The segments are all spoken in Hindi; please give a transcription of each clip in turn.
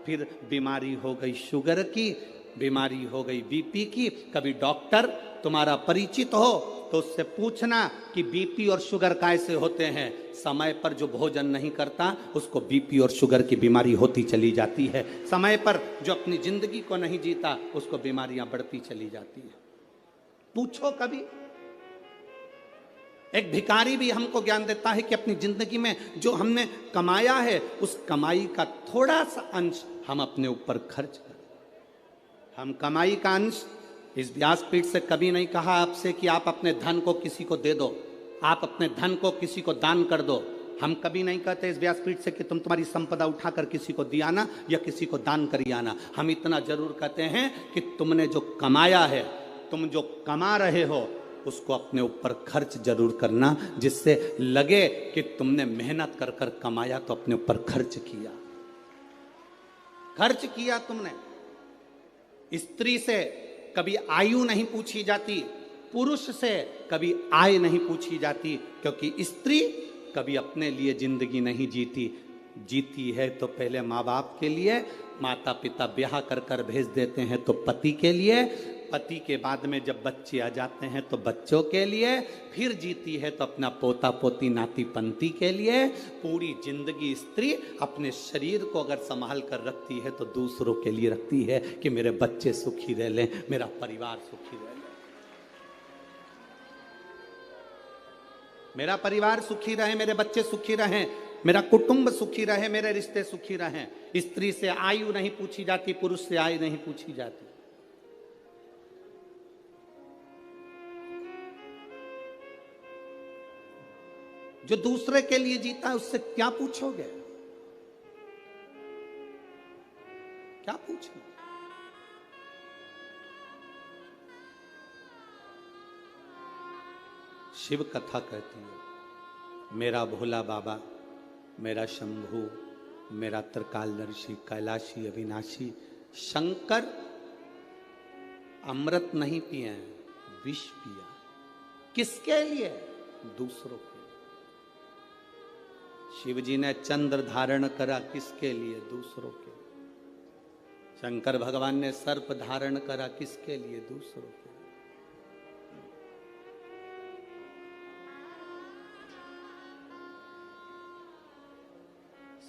फिर बीमारी हो गई शुगर की, बीमारी हो गई बीपी की। कभी डॉक्टर तुम्हारा परिचित हो तो उससे पूछना कि बीपी और शुगर कैसे होते हैं। समय पर जो भोजन नहीं करता उसको बीपी और शुगर की बीमारी होती चली जाती है। समय पर जो अपनी जिंदगी को नहीं जीता उसको बीमारियां बढ़ती चली जाती है। पूछो कभी। एक भिखारी भी हमको ज्ञान देता है कि अपनी जिंदगी में जो हमने कमाया है उस कमाई का थोड़ा सा अंश हम अपने ऊपर खर्च करें। हम कमाई का अंश, इस व्यासपीठ से कभी नहीं कहा आपसे कि आप अपने धन को किसी को दे दो, आप अपने धन को किसी को दान कर दो। हम कभी नहीं कहते इस व्यासपीठ से कि तुम तुम्हारी संपदा उठाकर किसी को दिया ना या किसी को दान करिया ना। हम इतना जरूर कहते हैं कि तुमने जो कमाया है, तुम जो कमा रहे हो उसको अपने ऊपर खर्च जरूर करना, जिससे लगे कि तुमने मेहनत कर कर कमाया तो अपने ऊपर खर्च किया। खर्च किया तुमने। स्त्री से कभी आयु नहीं पूछी जाती, पुरुष से कभी आय नहीं पूछी जाती, क्योंकि स्त्री कभी अपने लिए जिंदगी नहीं जीती। जीती है तो पहले माँ बाप के लिए, माता पिता ब्याह कर कर भेज देते हैं तो पति के लिए, पति के बाद में जब बच्चे आ जाते हैं तो बच्चों के लिए, फिर जीती है तो अपना पोता पोती नाती पंती के लिए। पूरी जिंदगी स्त्री अपने शरीर को अगर संभाल कर रखती है तो दूसरों के लिए रखती है कि मेरे बच्चे सुखी रह लें, मेरा परिवार सुखी रह ले, मेरा परिवार सुखी रहे, मेरे बच्चे सुखी रहें, मेरा कुटुंब सुखी रहे, मेरे रिश्ते सुखी रहें। स्त्री से आयु नहीं पूछी जाती, पुरुष से आयु नहीं पूछी जाती। जो दूसरे के लिए जीता है उससे क्या पूछोगे, क्या पूछोगे? शिव कथा कहती है, मेरा भोला बाबा, मेरा शंभू, मेरा त्रिकालदर्शी कैलाशी अविनाशी शंकर अमृत नहीं पिए, विष पिया। किसके लिए? दूसरों के लिए। शिव जी ने चंद्र धारण करा, किसके लिए? दूसरों के लिए। शंकर भगवान ने सर्प धारण करा, किसके लिए? दूसरों के लिए।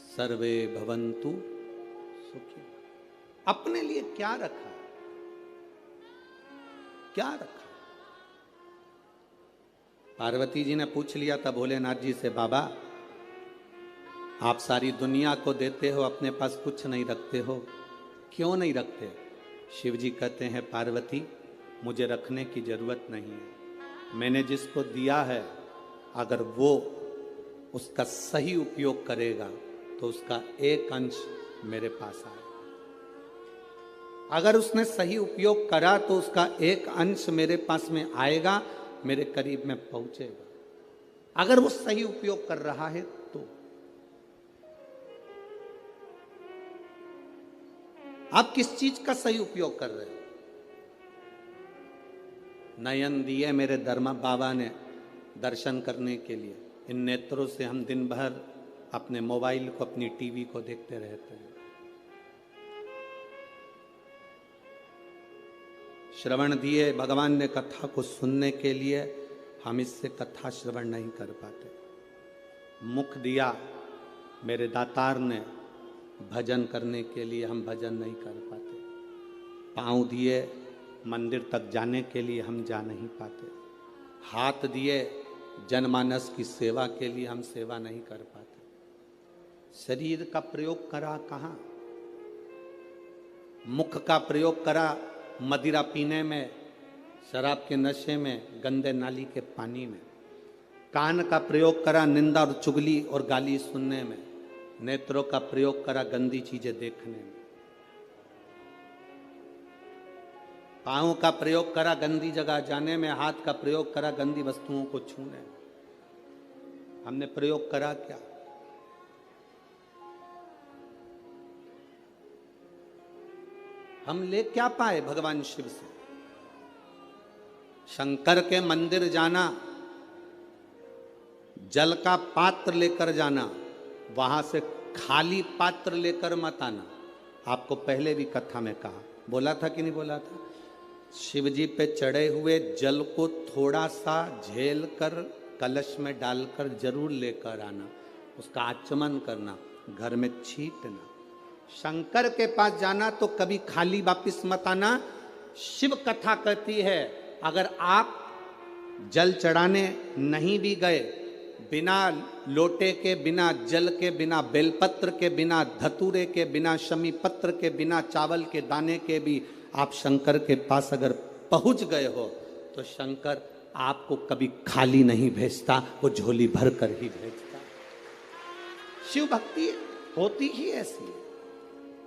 सर्वे भवन्तु सुखी। अपने लिए क्या रखा, क्या रखा? पार्वती जी ने पूछ लिया था भोलेनाथ जी से, बाबा आप सारी दुनिया को देते हो, अपने पास कुछ नहीं रखते हो, क्यों नहीं रखते? शिव जी कहते हैं, पार्वती मुझे रखने की जरूरत नहीं है। मैंने जिसको दिया है अगर वो उसका सही उपयोग करेगा तो उसका एक अंश मेरे पास आए। अगर उसने सही उपयोग करा तो उसका एक अंश मेरे पास में आएगा, मेरे करीब में पहुंचेगा। अगर वो सही उपयोग कर रहा है तो। आप किस चीज का सही उपयोग कर रहे हो? नयन दिए मेरे धर्मा बाबा ने दर्शन करने के लिए, इन नेत्रों से हम दिन भर अपने मोबाइल को, अपनी टीवी को देखते रहते हैं। श्रवण दिए भगवान ने कथा को सुनने के लिए, हम इससे कथा श्रवण नहीं कर पाते। मुख दिया मेरे दातार ने भजन करने के लिए, हम भजन नहीं कर पाते। पाँव दिए मंदिर तक जाने के लिए, हम जा नहीं पाते। हाथ दिए जनमानस की सेवा के लिए, हम सेवा नहीं कर पाते। शरीर का प्रयोग करा कहाँ? मुख का प्रयोग करा मदिरा पीने में, शराब के नशे में, गंदे नाली के पानी में। कान का प्रयोग करा निंदा और चुगली और गाली सुनने में। नेत्रों का प्रयोग करा गंदी चीजें देखने में। पाँव का प्रयोग करा गंदी जगह जाने में। हाथ का प्रयोग करा गंदी वस्तुओं को छूने में। हमने प्रयोग करा क्या? हम ले क्या पाए भगवान शिव से? शंकर के मंदिर जाना, जल का पात्र लेकर जाना, वहां से खाली पात्र लेकर मत आना। आपको पहले भी कथा में कहा, बोला था कि नहीं बोला था? शिव जी पे चढ़े हुए जल को थोड़ा सा झेल कर कलश में डालकर जरूर लेकर आना, उसका आचमन करना, घर में छींटना। शंकर के पास जाना तो कभी खाली वापिस मत आना। शिव कथा कहती है अगर आप जल चढ़ाने नहीं भी गए, बिना लोटे के, बिना जल के, बिना बेलपत्र के, बिना धतूरे के, बिना शमी पत्र के, बिना चावल के दाने के भी आप शंकर के पास अगर पहुंच गए हो तो शंकर आपको कभी खाली नहीं भेजता, वो झोली भर कर ही भेजता। शिव भक्ति होती ही ऐसी है।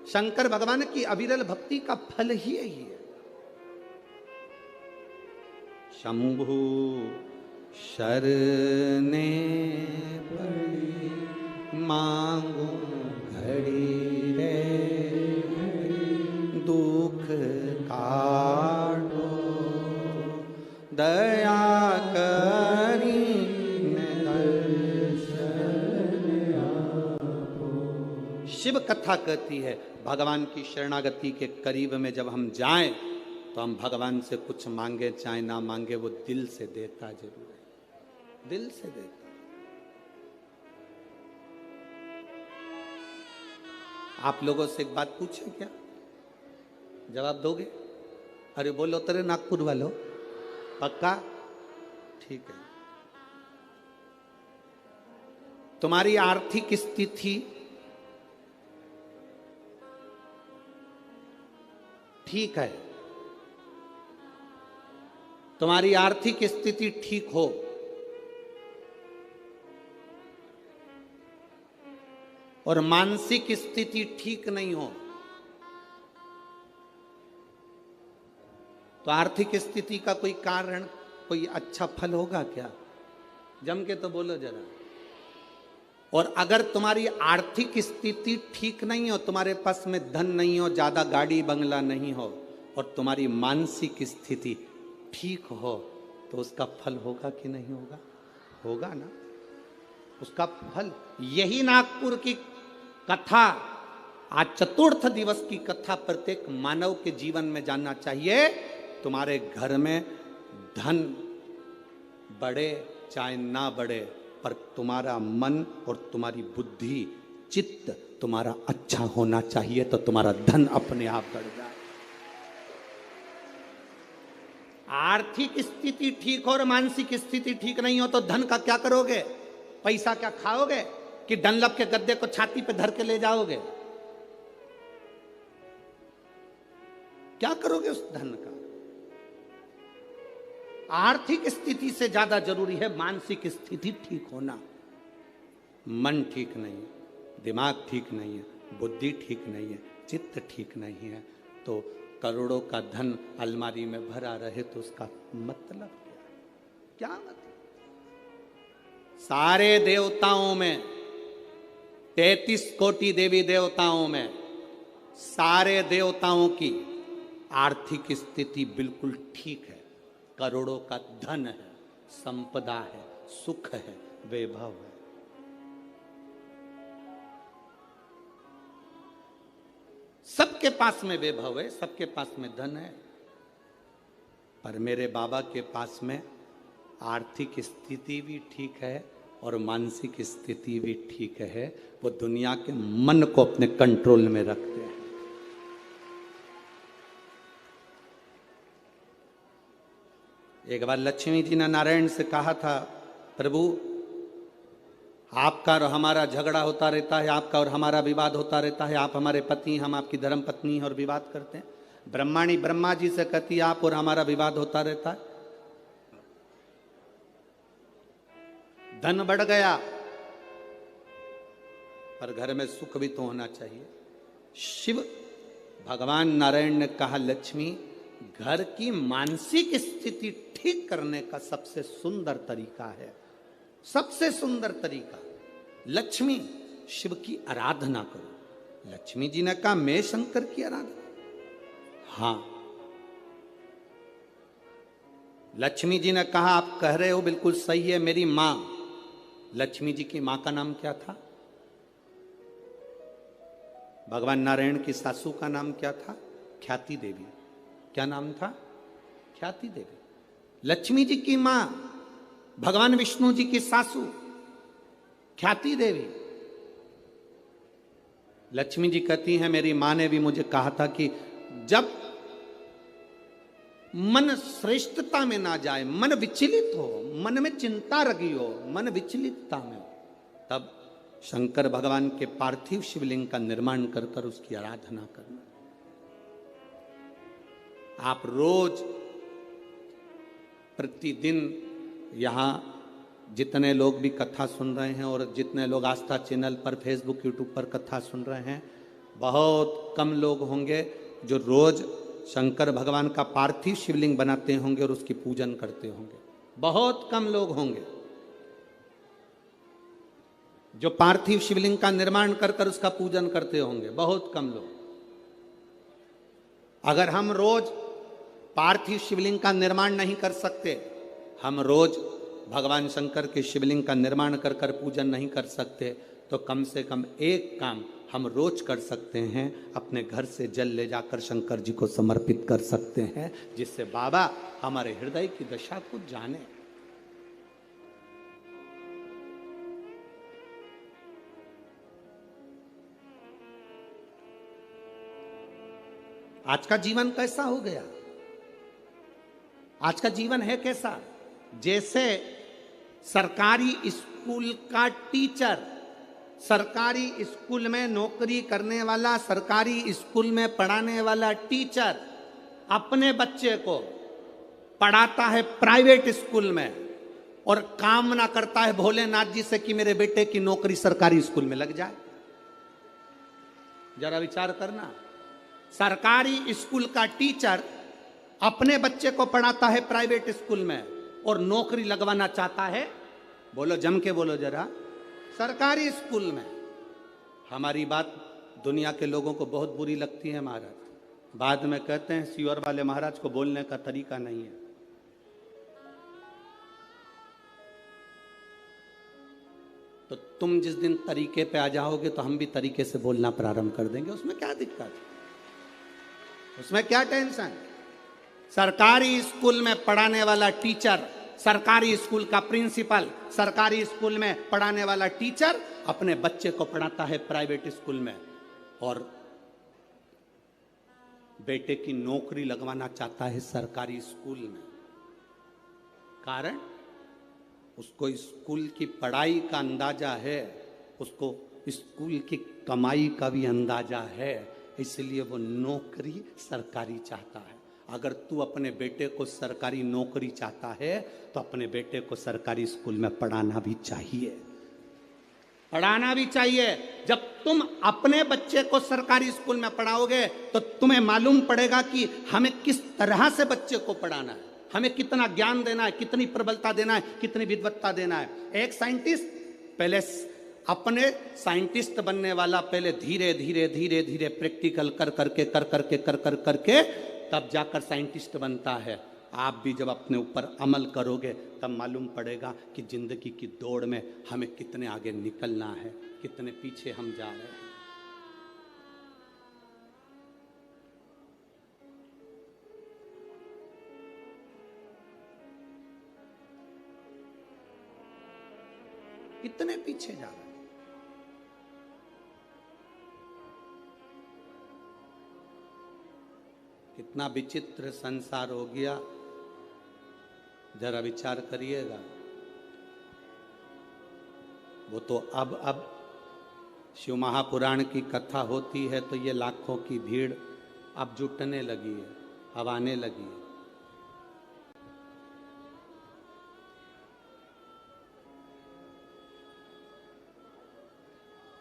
शंकर भगवान की अविरल भक्ति का फल ही यही है। शंभु शरणे पड़ी मांगो घड़ी रे, दुख काटो दया करी शिव कथा कहती है भगवान की शरणागति के करीब में जब हम जाएं तो हम भगवान से कुछ मांगे चाहे ना मांगे, वो दिल से देता जरूर है, दिल से देता। आप लोगों से एक बात पूछे क्या, जवाब दोगे? अरे बोलो तेरे नागपुर वालों, पक्का? ठीक है। तुम्हारी आर्थिक स्थिति ठीक है, तुम्हारी आर्थिक स्थिति ठीक हो और मानसिक स्थिति ठीक नहीं हो तो आर्थिक स्थिति का कोई कारण, कोई अच्छा फल होगा क्या? जम के तो बोलो जरा। और अगर तुम्हारी आर्थिक स्थिति ठीक नहीं हो, तुम्हारे पास में धन नहीं हो, ज्यादा गाड़ी बंगला नहीं हो, और तुम्हारी मानसिक स्थिति ठीक हो तो उसका फल होगा कि नहीं होगा? होगा ना। उसका फल, यही नागपुर की कथा, आज चतुर्थ दिवस की कथा प्रत्येक मानव के जीवन में जानना चाहिए। तुम्हारे घर में धन बढ़े चाहे ना बढ़े, पर तुम्हारा मन और तुम्हारी बुद्धि, चित्त तुम्हारा अच्छा होना चाहिए, तो तुम्हारा धन अपने आप बढ़ जाए। आर्थिक स्थिति ठीक हो और मानसिक स्थिति ठीक नहीं हो तो धन का क्या करोगे? पैसा क्या खाओगे कि डनलप के गद्दे को छाती पे धर के ले जाओगे? क्या करोगे उस धन का? आर्थिक स्थिति से ज्यादा जरूरी है मानसिक स्थिति ठीक होना। मन ठीक नहीं है, दिमाग ठीक नहीं है, बुद्धि ठीक नहीं है, चित्त ठीक नहीं है, तो करोड़ों का धन अलमारी में भरा रहे तो उसका मतलब क्या? क्या मतलब? सारे देवताओं में, 33 कोटि देवी देवताओं में, सारे देवताओं की आर्थिक स्थिति बिल्कुल ठीक है। करोड़ों का धन है, संपदा है, सुख है, वैभव है। सबके पास में वैभव है, सबके पास में धन है, पर मेरे बाबा के पास में आर्थिक स्थिति भी ठीक है और मानसिक स्थिति भी ठीक है। वो दुनिया के मन को अपने कंट्रोल में रखते हैं। एक बार लक्ष्मी जी ने नारायण से कहा था, प्रभु आपका और हमारा झगड़ा होता रहता है, आपका और हमारा विवाद होता रहता है, आप हमारे पति, हम आपकी धर्म पत्नी और विवाद करते हैं। ब्रह्माणी ब्रह्मा जी से कहती, आप और हमारा विवाद होता रहता है। धन बढ़ गया पर घर में सुख भी तो होना चाहिए। शिव भगवान नारायण ने कहा, लक्ष्मी घर की मानसिक स्थिति ठीक करने का सबसे सुंदर तरीका है, सबसे सुंदर तरीका, लक्ष्मी शिव की आराधना करो। लक्ष्मी जी ने कहा, मैं शंकर की आराधना? हां। लक्ष्मी जी ने कहा, आप कह रहे हो बिल्कुल सही है, मेरी मां। लक्ष्मी जी की मां का नाम क्या था? भगवान नारायण की सासू का नाम क्या था? ख्याति देवी। क्या नाम था? ख्याति देवी। लक्ष्मी जी की मां, भगवान विष्णु जी की सासू ख्याति देवी। लक्ष्मी जी कहती हैं, मेरी मां ने भी मुझे कहा था कि जब मन श्रेष्ठता में ना जाए, मन विचलित हो, मन में चिंता लगी हो, मन विचलितता में हो, तब शंकर भगवान के पार्थिव शिवलिंग का निर्माण कर कर उसकी आराधना करना। आप रोज प्रतिदिन यहां जितने लोग भी कथा सुन रहे हैं और जितने लोग आस्था चैनल पर, फेसबुक, यूट्यूब पर कथा सुन रहे हैं, बहुत कम लोग होंगे जो रोज शंकर भगवान का पार्थिव शिवलिंग बनाते होंगे और उसकी पूजन करते होंगे। बहुत कम लोग होंगे जो पार्थिव शिवलिंग का निर्माण कर कर उसका पूजन करते होंगे, बहुत कम लोग। अगर हम रोज पार्थिव शिवलिंग का निर्माण नहीं कर सकते, हम रोज भगवान शंकर के शिवलिंग का निर्माण कर कर पूजन नहीं कर सकते, तो कम से कम एक काम हम रोज कर सकते हैं, अपने घर से जल ले जाकर शंकर जी को समर्पित कर सकते हैं, जिससे बाबा हमारे हृदय की दशा को जाने। आज का जीवन कैसा हो गया? आज का जीवन है कैसा? जैसे सरकारी स्कूल का टीचर, सरकारी स्कूल में नौकरी करने वाला, सरकारी स्कूल में पढ़ाने वाला टीचर अपने बच्चे को पढ़ाता है प्राइवेट स्कूल में और कामना करता है भोलेनाथ जी से कि मेरे बेटे की नौकरी सरकारी स्कूल में लग जाए। जरा विचार करना, सरकारी स्कूल का टीचर अपने बच्चे को पढ़ाता है प्राइवेट स्कूल में और नौकरी लगवाना चाहता है, बोलो जम के बोलो जरा, सरकारी स्कूल में। हमारी बात दुनिया के लोगों को बहुत बुरी लगती है महाराज। बाद में कहते हैं सीवर वाले महाराज को बोलने का तरीका नहीं है। तो तुम जिस दिन तरीके पे आ जाओगे तो हम भी तरीके से बोलना प्रारंभ कर देंगे, उसमें क्या दिक्कत है? उसमें क्या टेंशन? सरकारी स्कूल में पढ़ाने वाला टीचर, सरकारी स्कूल का प्रिंसिपल, सरकारी स्कूल में पढ़ाने वाला टीचर अपने बच्चे को पढ़ाता है प्राइवेट स्कूल में और बेटे की नौकरी लगवाना चाहता है सरकारी स्कूल में। कारण उसको स्कूल की पढ़ाई का अंदाजा है, उसको स्कूल की कमाई का भी अंदाजा है, इसलिए वो नौकरी सरकारी चाहता है। अगर तू अपने बेटे को सरकारी नौकरी चाहता है तो अपने बेटे को सरकारी स्कूल में पढ़ाना भी चाहिए, पढ़ाना भी चाहिए। जब तुम अपने बच्चे को सरकारी स्कूल में पढ़ाओगे तो तुम्हें मालूम पड़ेगा कि हमें किस तरह से बच्चे को पढ़ाना है, हमें कितना ज्ञान देना है, कितनी प्रबलता देना है, कितनी विद्वत्ता देना है। एक साइंटिस्ट पहले अपने साइंटिस्ट बनने वाला पहले धीरे धीरे धीरे धीरे प्रैक्टिकल कर करके तब जाकर साइंटिस्ट बनता है। आप भी जब अपने ऊपर अमल करोगे तब मालूम पड़ेगा कि जिंदगी की दौड़ में हमें कितने आगे निकलना है, कितने पीछे हम जा रहे हैं। कितने पीछे जा रहे हैं। कितना विचित्र संसार हो गया, जरा विचार करिएगा। वो तो अब शिव महापुराण की कथा होती है तो ये लाखों की भीड़ अब जुटने लगी है, अब आने लगी है।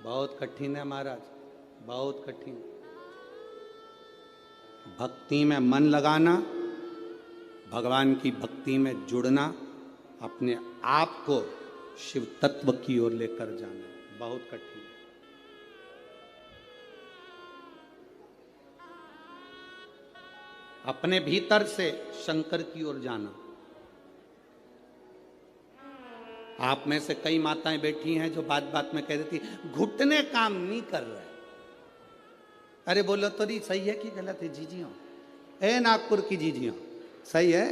बहुत कठिन है महाराज, बहुत कठिन। भक्ति में मन लगाना, भगवान की भक्ति में जुड़ना, अपने आप को शिव तत्व की ओर लेकर जाना बहुत कठिन है। अपने भीतर से शंकर की ओर जाना। आप में से कई माताएं बैठी हैं जो बात बात में कह देती घुटने काम नहीं कर रहे। अरे बोलो तो नहीं, सही है कि गलत है जीजियों? ए नागपुर की जीजियों, सही है?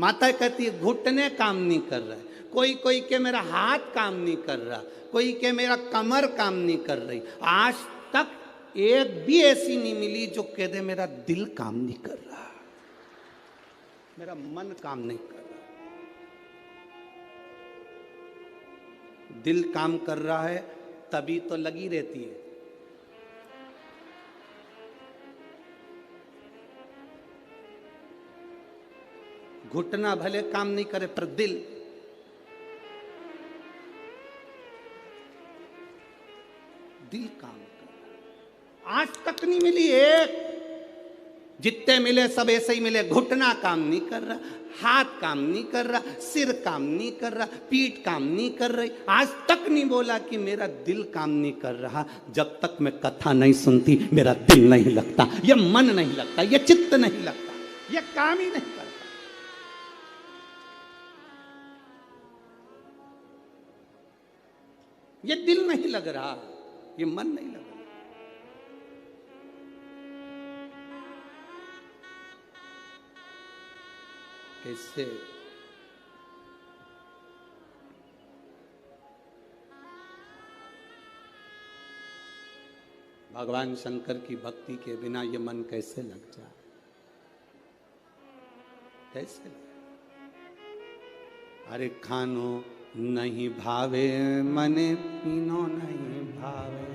माता कहती है घुटने काम नहीं कर रहा है, कोई कोई के मेरा हाथ काम नहीं कर रहा, कोई के मेरा कमर काम नहीं कर रही। आज तक एक भी ऐसी नहीं मिली जो कह दे मेरा दिल काम नहीं कर रहा, मेरा मन काम नहीं कर रहा। दिल काम कर रहा है तभी तो लगी रहती है। घुटना भले काम नहीं करे पर दिल, दिल काम कर। आज तक नहीं मिली एक, जितने मिले सब ऐसे ही मिले। घुटना काम नहीं कर रहा, हाथ काम नहीं कर रहा, सिर काम नहीं कर रहा, पीठ काम नहीं कर रही। आज तक नहीं बोला कि मेरा दिल काम नहीं कर रहा। जब तक मैं कथा नहीं सुनती मेरा दिल नहीं लगता, ये मन नहीं लगता, ये चित्त नहीं लगता, ये काम ही नहीं करता। ये दिल नहीं लग रहा, ये मन नहीं लग रहा। कैसे? भगवान शंकर की भक्ति के बिना ये मन कैसे लग जाए? कैसे लग? अरे खानो नहीं भावे मने पीनो नहीं भावे,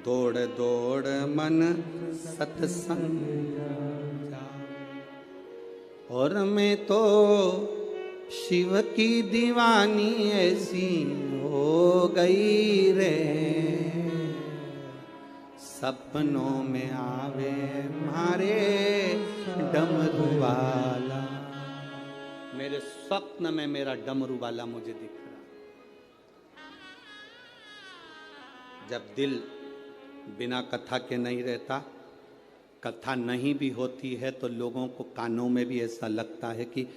दौड़ दौड़ मन सत्संग जावे। और मैं तो शिव की दीवानी ऐसी हो गई रे, सपनों में आवे मारे डमरू वाला। मेरे स्वप्न में मेरा डमरू वाला मुझे दिख रहा। जब दिल बिना कथा के नहीं रहता, कथा नहीं भी होती है तो लोगों को कानों में भी ऐसा लगता है कि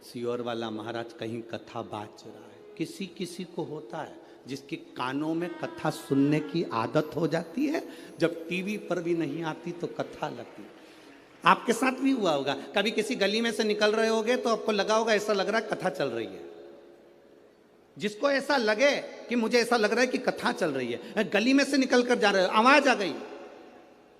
सियोर वाला महाराज कहीं कथा बाच रहा है। किसी किसी को होता है जिसकी कानों में कथा सुनने की आदत हो जाती है, जब टीवी पर भी नहीं आती तो कथा लगती है। आपके साथ भी हुआ होगा, कभी किसी गली में से निकल रहे होगे तो आपको लगा होगा ऐसा लग रहा है कथा चल रही है। जिसको ऐसा लगे कि मुझे ऐसा लग रहा है कि कथा चल रही है, गली में से निकल कर जा रहे हो, आवाज आ गई,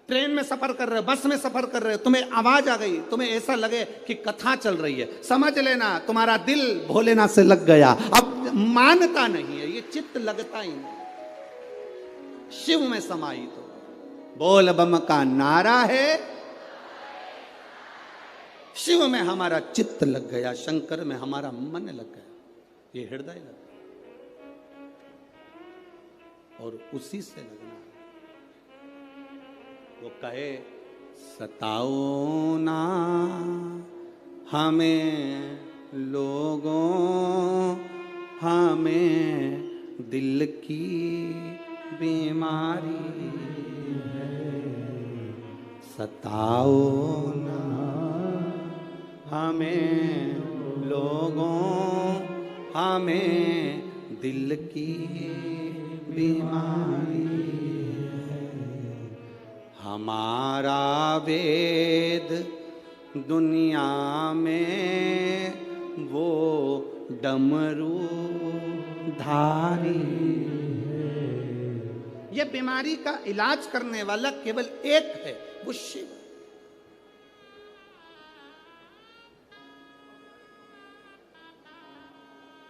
ट्रेन में सफर कर रहे हो, बस में सफर कर रहे हो, तुम्हें आवाज आ गई, तुम्हें ऐसा लगे कि कथा चल रही है, समझ लेना तुम्हारा दिल भोलेनाथ से लग गया। अब मानता नहीं है, ये चित्त लगता ही नहीं, शिव में समाहित हो। बोल बम का नारा है, शिव में हमारा चित्त लग गया, शंकर में हमारा मन लग गया, ये हृदय लग गया और उसी से लगना। वो कहे सताओ ना हमें लोगों, हमें दिल की बीमारी है। सताओ ना हमें लोगों, हमें दिल की बीमारी है। हमारा वेद दुनिया में वो डमरू धारी है। ये बीमारी का इलाज करने वाला केवल एक है, वो शिव।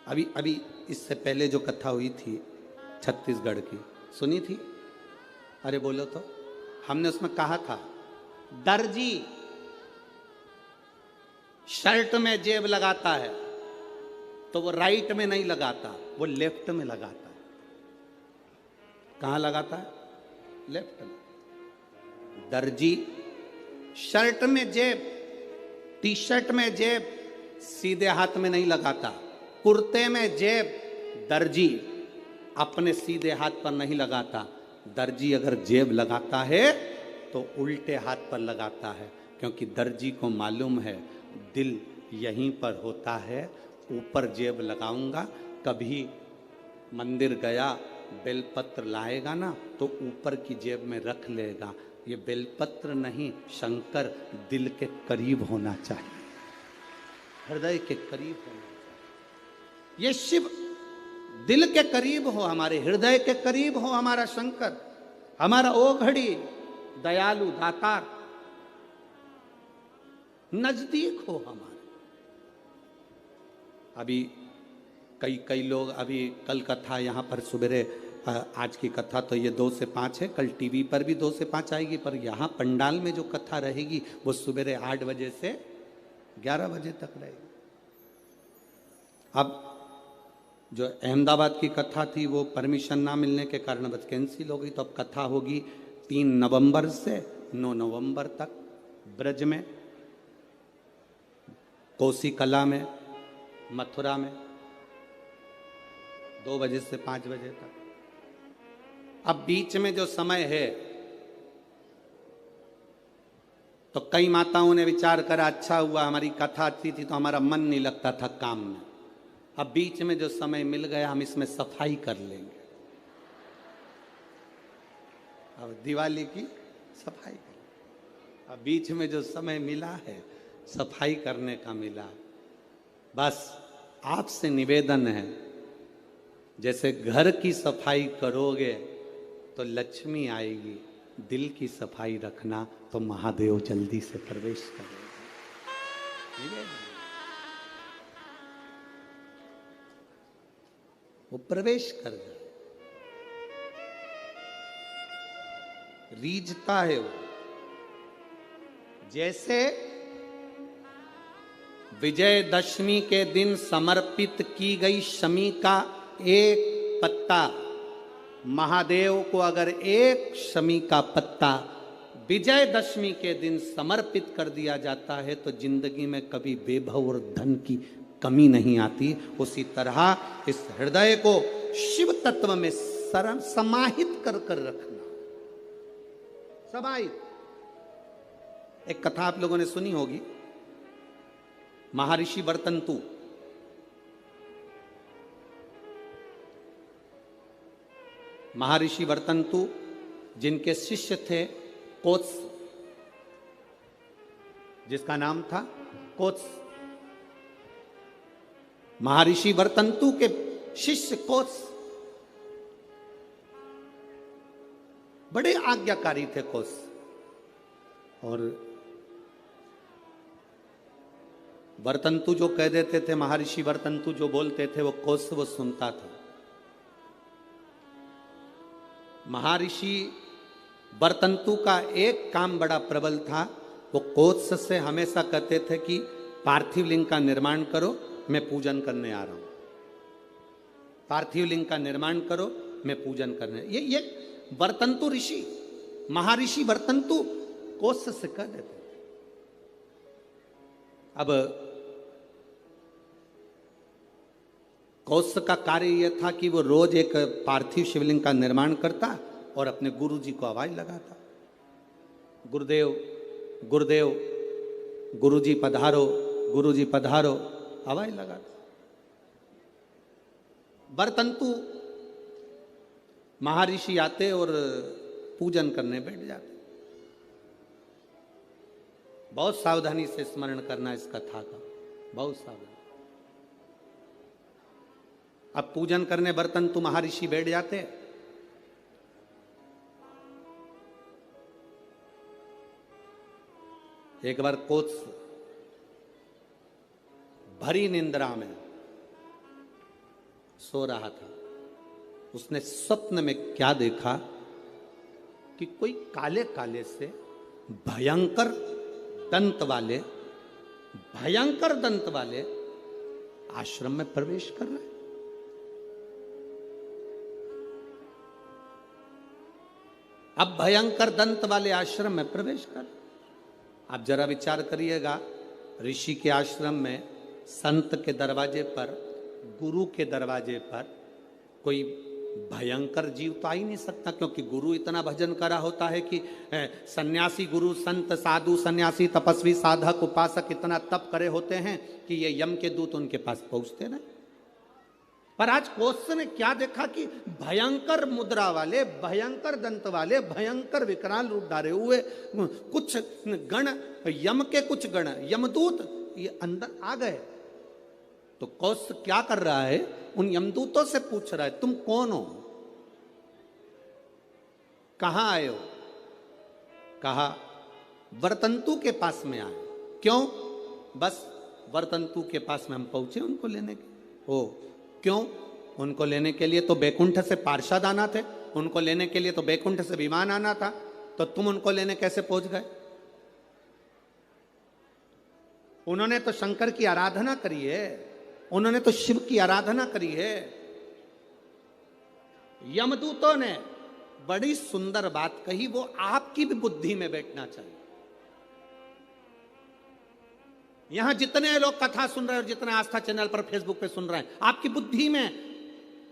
अभी अभी इससे पहले जो कथा हुई थी छत्तीसगढ़ की, सुनी थी? अरे बोलो तो। हमने उसमें कहा था दर्जी शर्ट में जेब लगाता है तो वो राइट में नहीं लगाता, वो लेफ्ट में लगाता है। कहां लगाता है? लेफ्ट में। दर्जी शर्ट में जेब, टी शर्ट में जेब सीधे हाथ में नहीं लगाता। कुर्ते में जेब दर्जी अपने सीधे हाथ पर नहीं लगाता। दर्जी अगर जेब लगाता है तो उल्टे हाथ पर लगाता है, क्योंकि दर्जी को मालूम है दिल यहीं पर होता है, ऊपर जेब लगाऊंगा। कभी मंदिर गया बेलपत्र लाएगा ना तो ऊपर की जेब में रख लेगा। ये बेलपत्र नहीं, शंकर दिल के करीब होना चाहिए, हृदय के करीब होना चाहिए। ये शिव दिल के करीब हो, हमारे हृदय के करीब हो हमारा शंकर, हमारा ओघड़ी दयालु दातार नजदीक हो हमारे। अभी कई लोग, अभी कल कथा यहाँ पर सवेरे, आज की कथा तो ये 2 से 5 है, कल टीवी पर भी 2 से 5 आएगी, पर यहाँ पंडाल में जो कथा रहेगी वो सवेरे 8 बजे से 11 बजे तक रहेगी। अब जो अहमदाबाद की कथा थी वो परमिशन ना मिलने के कारण बस कैंसिल हो गई, तो अब कथा होगी 3 नवंबर से 9 नवंबर तक ब्रज में, कोसी कला में, मथुरा में 2 बजे से 5 बजे तक। अब बीच में जो समय है तो कई माताओं ने विचार करा अच्छा हुआ हमारी कथा अच्छी थी तो हमारा मन नहीं लगता था काम में, अब बीच में जो समय मिल गया हम इसमें सफाई कर लेंगे। अब दिवाली की सफाई कर, अब बीच में जो समय मिला है सफाई करने का मिला। बस आपसे निवेदन है, जैसे घर की सफाई करोगे तो लक्ष्मी आएगी, दिल की सफाई रखना तो महादेव जल्दी से प्रवेश करेगा। वो प्रवेश कर जाए, रीझता है वो। जैसे विजयदशमी के दिन समर्पित की गई शमी का एक पत्ता, महादेव को अगर एक शमी का पत्ता विजयदशमी के दिन समर्पित कर दिया जाता है तो जिंदगी में कभी वैभव और धन की कमी नहीं आती। उसी तरह इस हृदय को शिव तत्व में समाहित कर कर रखना, समाहित। एक कथा आप लोगों ने सुनी होगी, महर्षि वर्तंतु। महर्षि वर्तंतु जिनके शिष्य थे कोत्स, जिसका नाम था कोत्स। महर्षि वर्तंतु के शिष्य कोत्स बड़े आज्ञाकारी थे कोत्स, और वर्तंतु जो कह देते थे, महर्षि वर्तंतु जो बोलते थे वो कोत्स वो सुनता था। महर्षि वर्तंतु का एक काम बड़ा प्रबल था, वो कोत्स से हमेशा कहते थे कि पार्थिव लिंग का निर्माण करो, मैं पूजन करने आ रहा हूं। पार्थिव लिंग का निर्माण करो, मैं पूजन करने। ये वर्तंतु ऋषि, महर्षि वर्तंतु कोत्स से कह देते। अब कोत्स का कार्य यह था कि वो रोज एक पार्थिव शिवलिंग का निर्माण करता और अपने गुरु जी को आवाज लगाता, गुरुदेव गुरुदेव, गुरुजी पधारो, गुरुजी पधारो, आवाज लगाता। वर्तंतु महर्षि आते और पूजन करने बैठ जाते। बहुत सावधानी से स्मरण करना इस कथा का, बहुत सावधानी। अब पूजन करने वर्तंतु महर्षि बैठ जाते। एक बार कोत्स भरी निंद्रा में सो रहा था। उसने स्वप्न में क्या देखा कि कोई काले काले से भयंकर दंत वाले आश्रम में प्रवेश कर रहे। अब भयंकर दंत वाले आश्रम में प्रवेश कर, आप जरा विचार करिएगा, ऋषि के आश्रम में संत के दरवाजे पर, गुरु के दरवाजे पर कोई भयंकर जीव तो आ ही नहीं सकता, क्योंकि गुरु इतना भजन करा होता है कि सन्यासी गुरु, संत, साधु, सन्यासी, तपस्वी, साधक, उपासक इतना तप करे होते हैं कि ये यम के दूत उनके पास पहुंचते नहीं। पर आज कोश ने क्या देखा कि भयंकर मुद्रा वाले, भयंकर दंत वाले, भयंकर विकराल रूप धारे हुए कुछ गण, यम के कुछ गण, यमदूत ये अंदर आ गए। तो कौश क्या कर रहा है, उन यमदूतों से पूछ रहा है तुम कौन हो, कहां आए हो। कहा वर्तंतु के पास में आए। क्यों? बस वर्तंतु के पास में हम पहुंचे उनको लेने के। ओ क्यों? उनको लेने के लिए तो बैकुंठ से पार्षद आना थे, उनको लेने के लिए तो बैकुंठ से विमान आना था, तो तुम उनको लेने कैसे पहुंच गए? उन्होंने तो शंकर की आराधना करी है, उन्होंने तो शिव की आराधना करी है। यमदूतों ने बड़ी सुंदर बात कही, वो आपकी भी बुद्धि में बैठना चाहिए। यहां जितने लोग कथा सुन रहे हैं और जितने आस्था चैनल पर फेसबुक पे सुन रहे हैं, आपकी बुद्धि में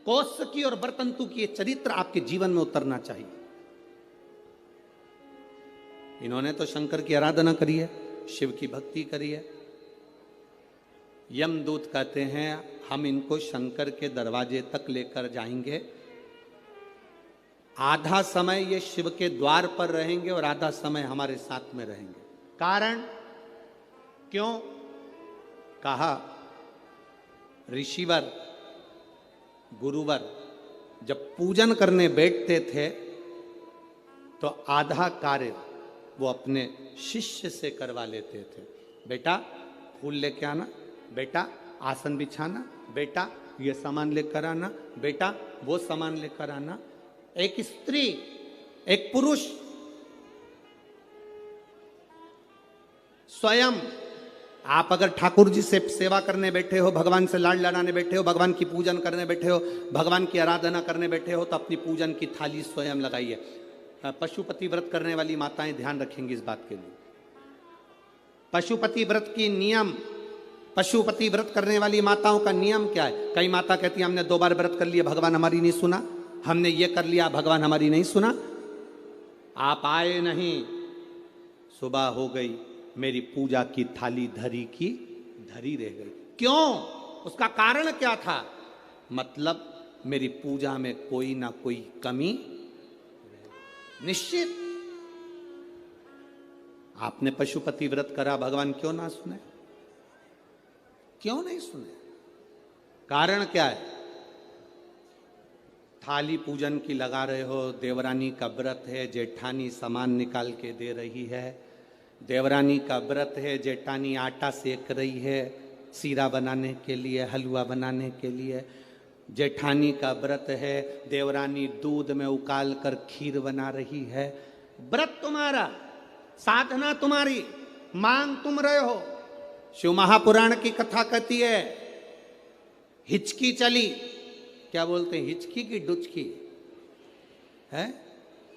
कौश की और वर्तंतु की चरित्र आपके जीवन में उतरना चाहिए। इन्होंने तो शंकर की आराधना करी है, शिव की भक्ति करी है। यमदूत कहते हैं हम इनको शंकर के दरवाजे तक लेकर जाएंगे, आधा समय ये शिव के द्वार पर रहेंगे और आधा समय हमारे साथ में रहेंगे। कारण क्यों? कहा ऋषिवर गुरुवर जब पूजन करने बैठते थे तो आधा कार्य वो अपने शिष्य से करवा लेते थे। बेटा फूल लेके आना, बेटा आसन बिछाना, बेटा ये सामान लेकर आना, बेटा वो सामान लेकर आना। एक स्त्री एक पुरुष स्वयं, आप अगर ठाकुर जी से सेवा करने बैठे हो, भगवान से लाड लड़ाने बैठे हो, भगवान की पूजन करने बैठे हो, भगवान की आराधना करने बैठे हो, तो अपनी पूजन की थाली स्वयं लगाइए। पशुपति व्रत करने वाली माताएं ध्यान रखेंगी इस बात के लिए। पशुपति व्रत की नियम, पशुपति व्रत करने वाली माताओं का नियम क्या है? कई माता कहती है हमने 2 बार व्रत कर लिया, भगवान हमारी नहीं सुना, हमने ये कर लिया, भगवान हमारी नहीं सुना। आप आए नहीं, सुबह हो गई, मेरी पूजा की थाली धरी की धरी रह गई। क्यों? उसका कारण क्या था? मतलब मेरी पूजा में कोई ना कोई कमी निश्चित। आपने पशुपति व्रत करा, भगवान क्यों ना सुने? क्यों नहीं सुने? कारण क्या है? थाली पूजन की लगा रहे हो, देवरानी का व्रत है, जेठानी सामान निकाल के दे रही है, देवरानी का व्रत है, जेठानी आटा सेक रही है सीरा बनाने के लिए, हलवा बनाने के लिए, जेठानी का व्रत है, देवरानी दूध में उकाल कर खीर बना रही है। व्रत तुम्हारा, साधना तुम्हारी, मांग तुम रहे हो। शिव महापुराण की कथा कहती है हिचकी चली, क्या बोलते हैं, हिचकी की डुचकी है,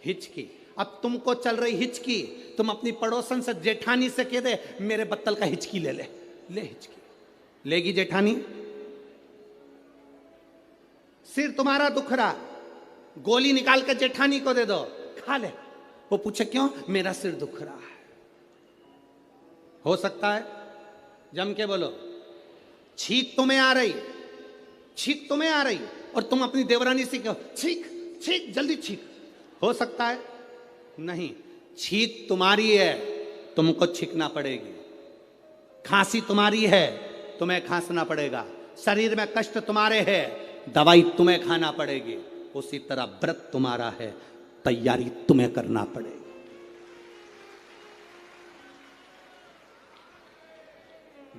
हिचकी। अब तुमको चल रही हिचकी, तुम अपनी पड़ोसन से जेठानी से कह दे मेरे बत्तल का हिचकी ले ले, ले हिचकी, लेगी जेठानी? सिर तुम्हारा दुख रहा, गोली निकाल कर जेठानी को दे दो, खा ले, वो पूछे क्यों? मेरा सिर दुख रहा है। हो सकता है? जम के बोलो। छींक तुम्हें आ रही, छींक तुम्हें आ रही और तुम अपनी देवरानी से कहो छींक छींक जल्दी छींक, हो सकता है? नहीं, छींक तुम्हारी है, तुमको छींकना पड़ेगी। खांसी तुम्हारी है, तुम्हें खांसना पड़ेगा। शरीर में कष्ट तुम्हारे है, दवाई तुम्हें खाना पड़ेगी। उसी तरह व्रत तुम्हारा है, तैयारी तुम्हें करना पड़ेगी।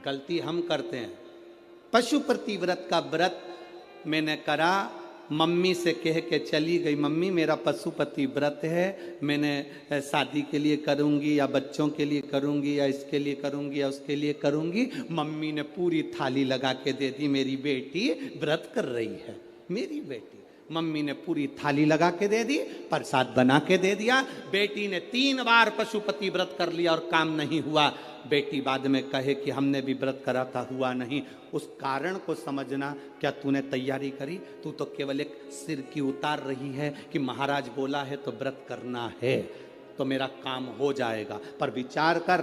गलती हम करते हैं। पशुपति व्रत का व्रत मैंने करा, मम्मी से कह के चली गई, मम्मी मेरा पशुपति व्रत है, मैंने शादी के लिए करूंगी या बच्चों के लिए करूंगी या इसके लिए करूंगी या उसके लिए करूंगी। मम्मी ने पूरी थाली लगा के दे दी, मेरी बेटी व्रत कर रही है, मेरी बेटी। मम्मी ने पूरी थाली लगा के दे दी, प्रसाद बना के दे दिया। बेटी ने 3 बार पशुपति व्रत कर लिया और काम नहीं हुआ। बेटी बाद में कहे कि हमने भी व्रत करा था, हुआ नहीं। उस कारण को समझना। क्या तूने तैयारी करी? तू तो केवल एक सिर की उतार रही है कि महाराज बोला है तो व्रत करना है तो मेरा काम हो जाएगा। पर विचार कर,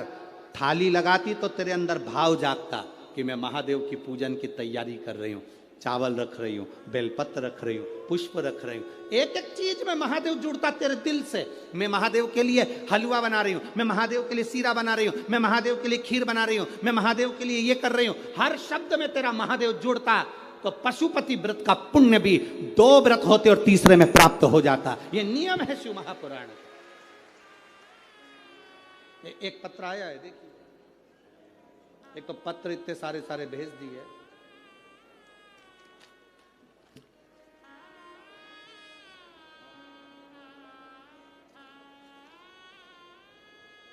थाली लगाती तो तेरे अंदर भाव जागता कि मैं महादेव की पूजन की तैयारी कर रही हूँ। चावल रख रही हूँ, बेलपत्र रख रही हूँ, पुष्प रख रही हूँ, एक एक चीज में महादेव जुड़ता तेरे दिल से। मैं महादेव के लिए हलवा बना रही हूँ, मैं महादेव के लिए सीरा बना रही हूँ, मैं महादेव के लिए खीर बना रही हूँ, मैं महादेव के लिए ये कर रही हूँ। हर शब्द में तेरा महादेव जुड़ता, तो पशुपति व्रत का पुण्य भी 2 व्रत होते और तीसरे में प्राप्त हो जाता। ये नियम है शिव महापुराण का। एक पत्र आया है, देखिए, एक तो पत्र इतने सारे सारे भेज दिए।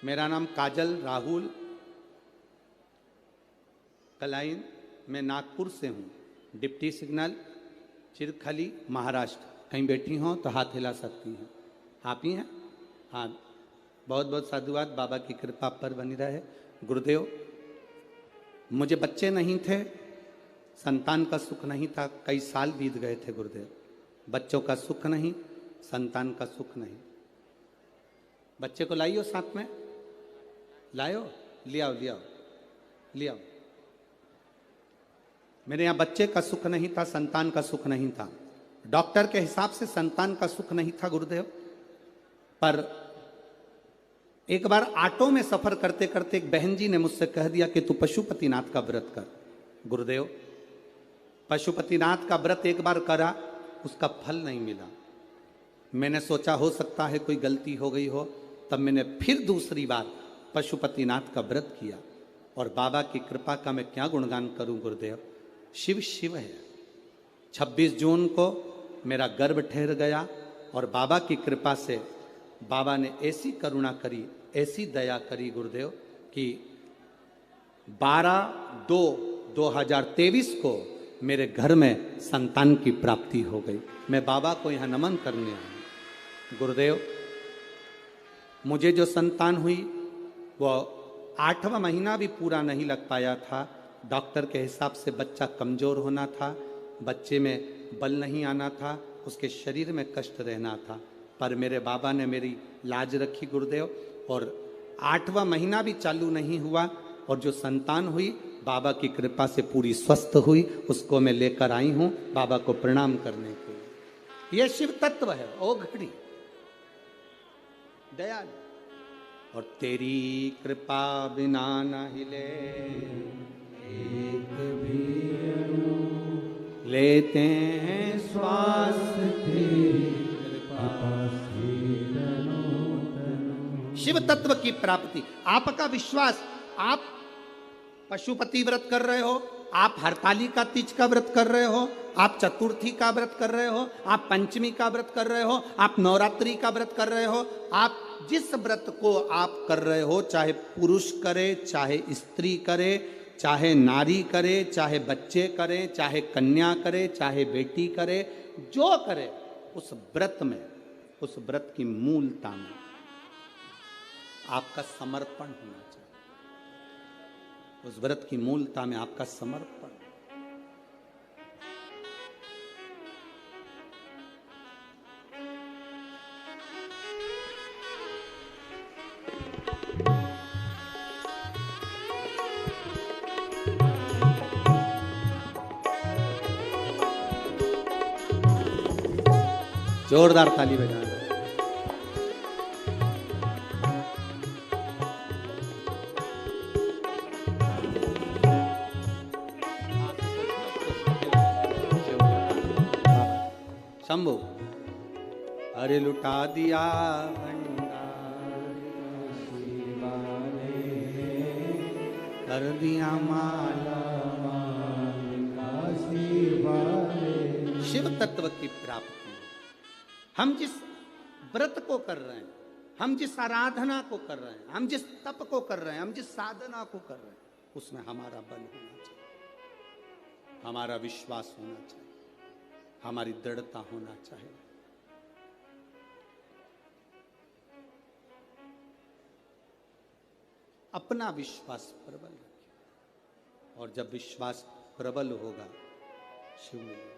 मेरा नाम काजल राहुल कलाइन, मैं नागपुर से हूँ, डिप्टी सिग्नल चिरखली महाराष्ट्र। कहीं बैठी हो तो हाथ हिला सकती हैं। आप ही हैं? हाँ, बहुत बहुत साधुवाद, बाबा की कृपा पर बनी रहे। गुरुदेव, मुझे बच्चे नहीं थे, संतान का सुख नहीं था, कई साल बीत गए थे गुरुदेव। बच्चों का सुख नहीं, संतान का सुख नहीं। बच्चे को लाइयो साथ में, लायो, ले आओ ले आओ ले आओ। मेरे यहाँ बच्चे का सुख नहीं था, संतान का सुख नहीं था। डॉक्टर के हिसाब से संतान का सुख नहीं था गुरुदेव। पर एक बार ऑटो में सफर करते करते एक बहन जी ने मुझसे कह दिया कि तू पशुपतिनाथ का व्रत कर। गुरुदेव, पशुपतिनाथ का व्रत एक बार करा, उसका फल नहीं मिला। मैंने सोचा हो सकता है कोई गलती हो गई हो, तब मैंने फिर दूसरी बार पशुपतिनाथ का व्रत किया और बाबा की कृपा का मैं क्या गुणगान करूं गुरुदेव। शिव शिव है। 26 जून को मेरा गर्भ ठहर गया और बाबा की कृपा से बाबा ने ऐसी करुणा करी, ऐसी दया करी गुरुदेव कि 12/2/2023 को मेरे घर में संतान की प्राप्ति हो गई। मैं बाबा को यहाँ नमन करने आया। गुरुदेव, मुझे जो संतान हुई वो 8वां महीना भी पूरा नहीं लग पाया था। डॉक्टर के हिसाब से बच्चा कमज़ोर होना था, बच्चे में बल नहीं आना था, उसके शरीर में कष्ट रहना था। पर मेरे बाबा ने मेरी लाज रखी गुरुदेव, और 8वां महीना भी चालू नहीं हुआ और जो संतान हुई बाबा की कृपा से पूरी स्वस्थ हुई। उसको मैं लेकर आई हूँ बाबा को प्रणाम करने के लिए। यह शिव तत्व है। ओ घड़ी दयालु, और तेरी कृपा बिना न हिले एक भी अणु, लेते हैं श्वास तेरी कृपा से तनो तनो। शिव तत्व की प्राप्ति, आपका विश्वास। आप पशुपति व्रत कर रहे हो, आप हरतालिका तीज का व्रत कर रहे हो, आप चतुर्थी का व्रत कर रहे हो, आप पंचमी का व्रत कर रहे हो, आप नवरात्रि का व्रत कर रहे हो। आप जिस व्रत को आप कर रहे हो, चाहे पुरुष करे, चाहे स्त्री करे, चाहे नारी करे, चाहे बच्चे करें, चाहे कन्या करे, चाहे बेटी करे, जो करे, उस व्रत में, उस व्रत की मूलता में आपका समर्पण होना चाहिए। उस व्रत की मूलता में आपका समर्पण। जोरदार ताली बजाना। शंभु, अरे लुटा दिया कर दिया माला शिव तत्व की प्राप्ति। हम जिस व्रत को कर रहे हैं, हम जिस आराधना को कर रहे हैं, हम जिस तप को कर रहे हैं, हम जिस साधना को कर रहे हैं, उसमें हमारा बल होना चाहिए, हमारा विश्वास होना चाहिए, हमारी दृढ़ता होना चाहिए। अपना विश्वास प्रबल रखिए, और जब विश्वास प्रबल होगा शिव मिलेगा।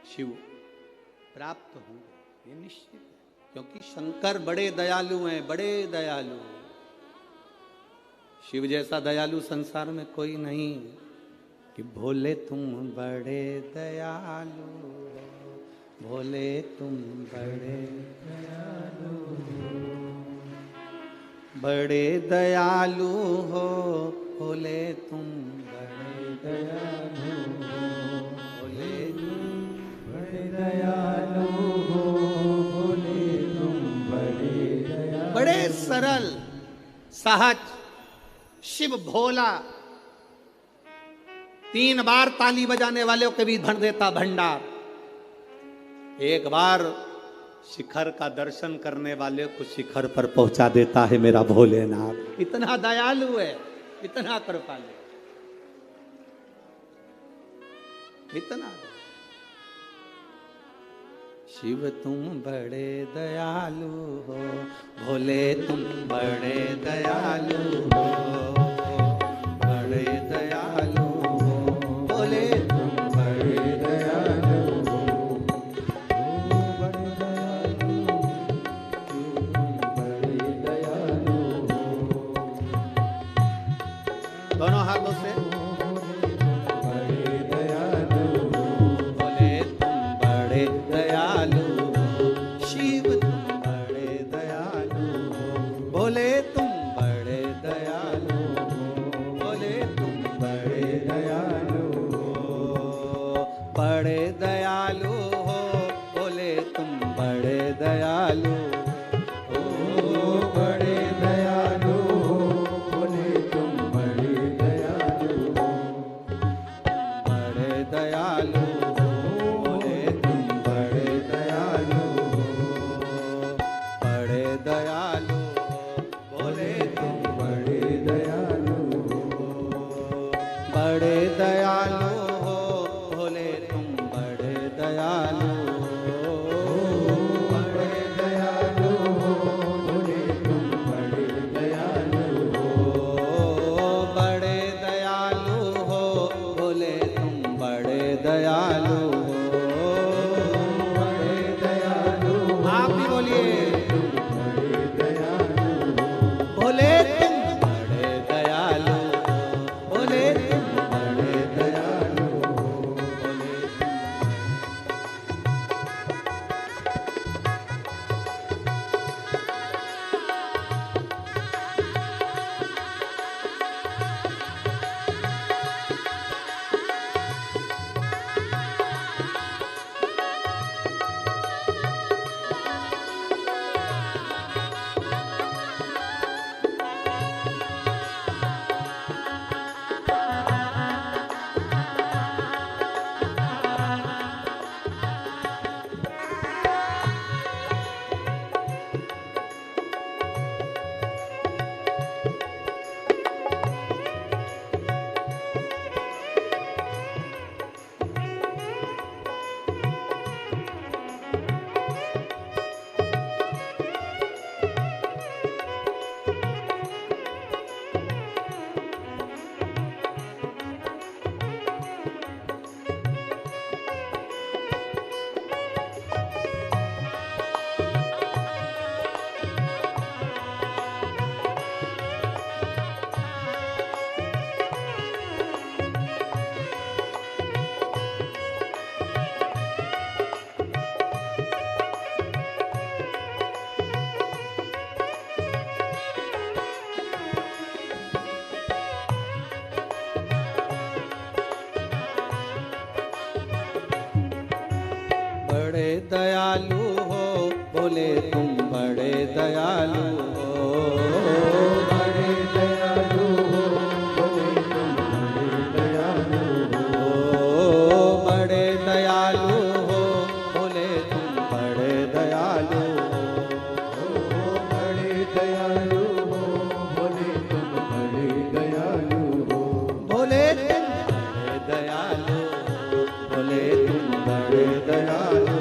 शिव प्राप्त होंगे, ये निश्चित है, क्योंकि शंकर बड़े दयालु हैं, बड़े दयालु हैं। शिव जैसा दयालु संसार में कोई नहीं कि भोले तुम बड़े दयालु हो, भोले तुम बड़े दयालु हो, बड़े दयालु हो, भोले तुम बड़े दयालु हो, भोले तुम बड़े दयालु हो, भोले तुम बड़े दयालु। बड़े सरल सहज शिव भोला, 3 बार ताली बजाने वाले को भी भर देता भंडार, एक बार शिखर का दर्शन करने वाले को शिखर पर पहुंचा देता है मेरा भोलेनाथ। इतना दयालु है, इतना कृपालु, इतना। शिव तुम बड़े दयालु हो, भोले तुम बड़े दयालु हो, बड़े दयालु हो, भोले तुम बड़े दयालु हो, बड़े दयालु, बड़े दयालु हो। दोनों हाथों से दयालु हो, बोले तुम बड़े दयालु हो, बड़े दयालु हो, बोले तुम बड़े दयालु हो, बड़े दयालु हो, बोले तुम बड़े दयालु हो, बड़े दयालु हो, बोले तुम बड़े दयालु हो, बोले तुम बड़े दयालु, बोले तुम बड़े दयालु।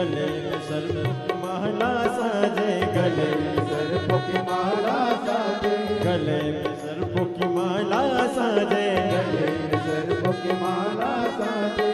गले में सर्प की माला साजे, गले में सर्प की माला साजे, गले में सर्प की माला साजे, गले में सर्प की माला साजे।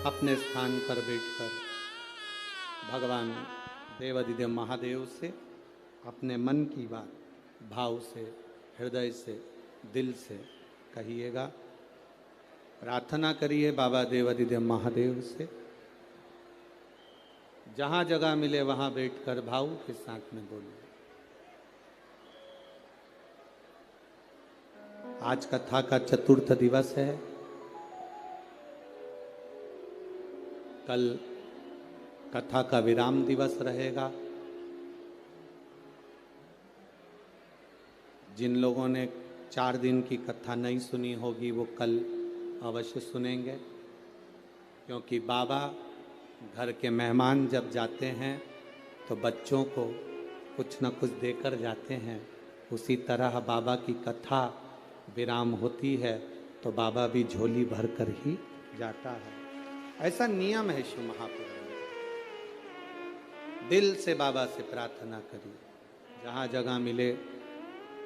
अपने स्थान पर बैठकर भगवान देवाधिदेव महादेव से अपने मन की बात भाव से, हृदय से, दिल से कहिएगा। प्रार्थना करिए बाबा देवाधिदेव महादेव से। जहाँ जगह मिले वहाँ बैठकर भाव के साथ में बोलिए। आज कथा का चतुर्थ दिवस है। कल कथा का विराम दिवस रहेगा। जिन लोगों ने 4 दिन की कथा नहीं सुनी होगी वो कल अवश्य सुनेंगे, क्योंकि बाबा घर के मेहमान जब जाते हैं तो बच्चों को कुछ न कुछ देकर जाते हैं। उसी तरह बाबा की कथा विराम होती है तो बाबा भी झोली भर कर ही जाता है। ऐसा नियम है शिव महापुराण में। दिल से बाबा से प्रार्थना करिए। जहाँ जगह मिले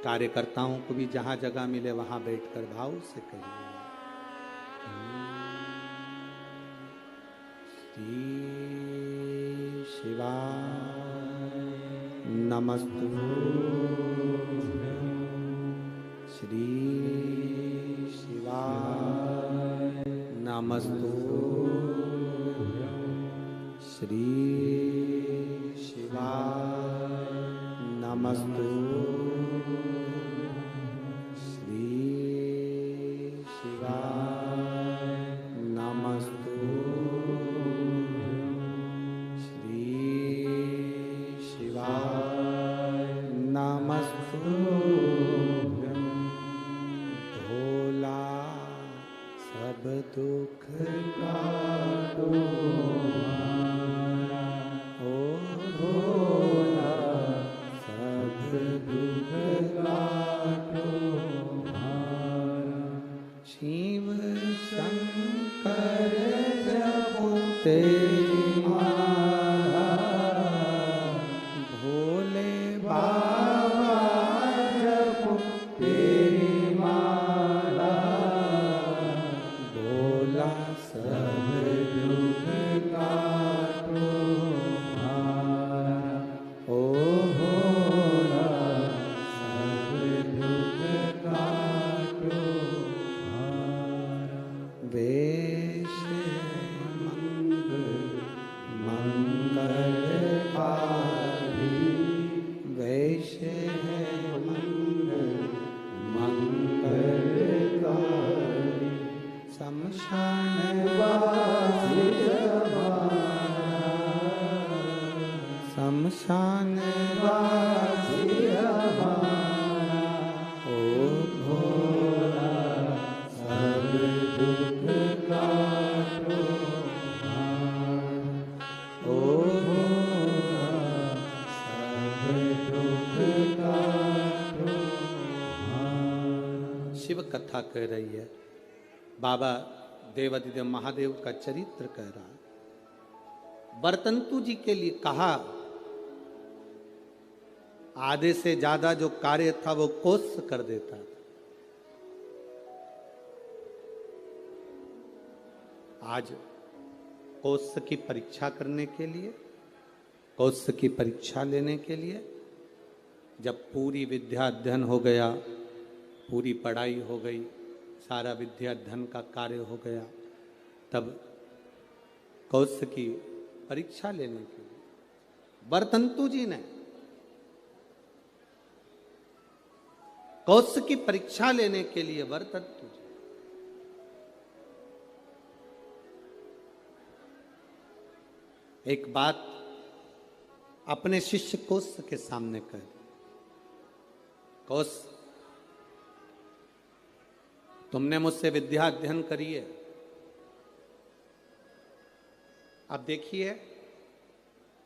कार्यकर्ताओं को भी जहां जगह मिले वहां बैठकर भाव से कहिए, श्री शिवाय नमस्तुभ्यं, श्री शिवाय नमस्तुभ्यं, श्री शिवाय नमस्तुभ्यं, श्री शिवाय नमस्तुभ्यं, श्री शिवाय नमस्तुभ्यं। भोला सब दुख काटो हमारा, ओ भोला सब दुख काटो हमारा। शिव शंकर जपो तेरी माला, भोले बाबा जपो तेरी माला, भोला सब दुख काटो हमारा, ओ भोला सब दुख काटो हमारा। वेश मंगलकारी, वेश है मंगलकारी, शमशान वासी हमारा, शमशान वासी हमारा, ओ भोला सब दुख काटो हमारा, ओ भोला सब दुख काटो हमारा। शिव कथा कह रही है, बाबा देवादिदेव महादेव का चरित्र कह रहा। बरतंतु जी के लिए कहा, आधे से ज्यादा जो कार्य था वो कोस कर देता था। आज कोस की परीक्षा करने के लिए, कोस की परीक्षा लेने के लिए, जब पूरी विद्या अध्ययन हो गया, पूरी पढ़ाई हो गई, सारा विद्या अध्ययन का कार्य हो गया, तब कौश की परीक्षा लेने के लिए बरतंतु जी ने कौश की परीक्षा लेने के लिए बरतंतु जी एक बात अपने शिष्य कौश के सामने कह दी। कौश, तुमने मुझसे विद्या अध्ययन करी है, अब देखिए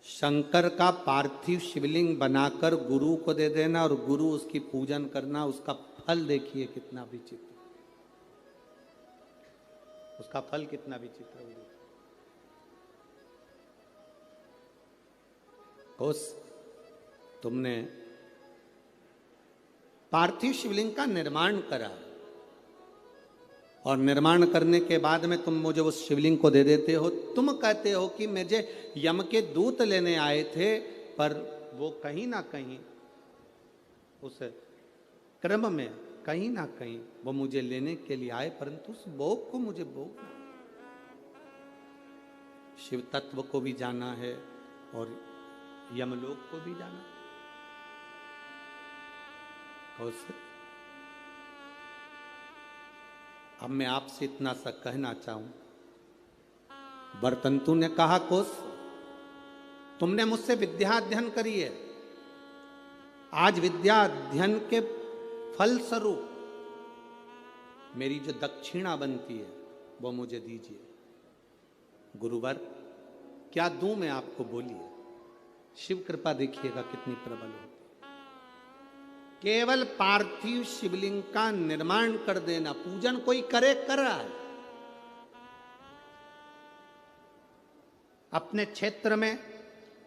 शंकर का पार्थिव शिवलिंग बनाकर गुरु को दे देना और गुरु उसकी पूजन करना, उसका फल देखिए कितना विचित्र, उसका फल कितना विचित्र होगा। कौश, तुमने पार्थिव शिवलिंग का निर्माण करा और निर्माण करने के बाद में तुम मुझे उस शिवलिंग को दे देते हो। तुम कहते हो कि मुझे यम के दूत लेने आए थे, पर वो कहीं ना कहीं उस क्रम में कहीं ना कहीं वो मुझे लेने के लिए आए, परंतु उस भोग को मुझे भोगना, शिव तत्व को भी जाना है और यमलोक को भी जाना। कौशल, अब मैं आपसे इतना सा कहना चाहूं, बरतंतु ने कहा कौश, तुमने मुझसे विद्या अध्ययन करी है, आज विद्या अध्ययन के फल स्वरूप मेरी जो दक्षिणा बनती है वो मुझे दीजिए। गुरुवर, क्या दूं मैं आपको, बोलिए। शिव कृपा देखिएगा कितनी प्रबल होती। केवल पार्थिव शिवलिंग का निर्माण कर देना, पूजन कोई करे कर रहा है, अपने क्षेत्र में,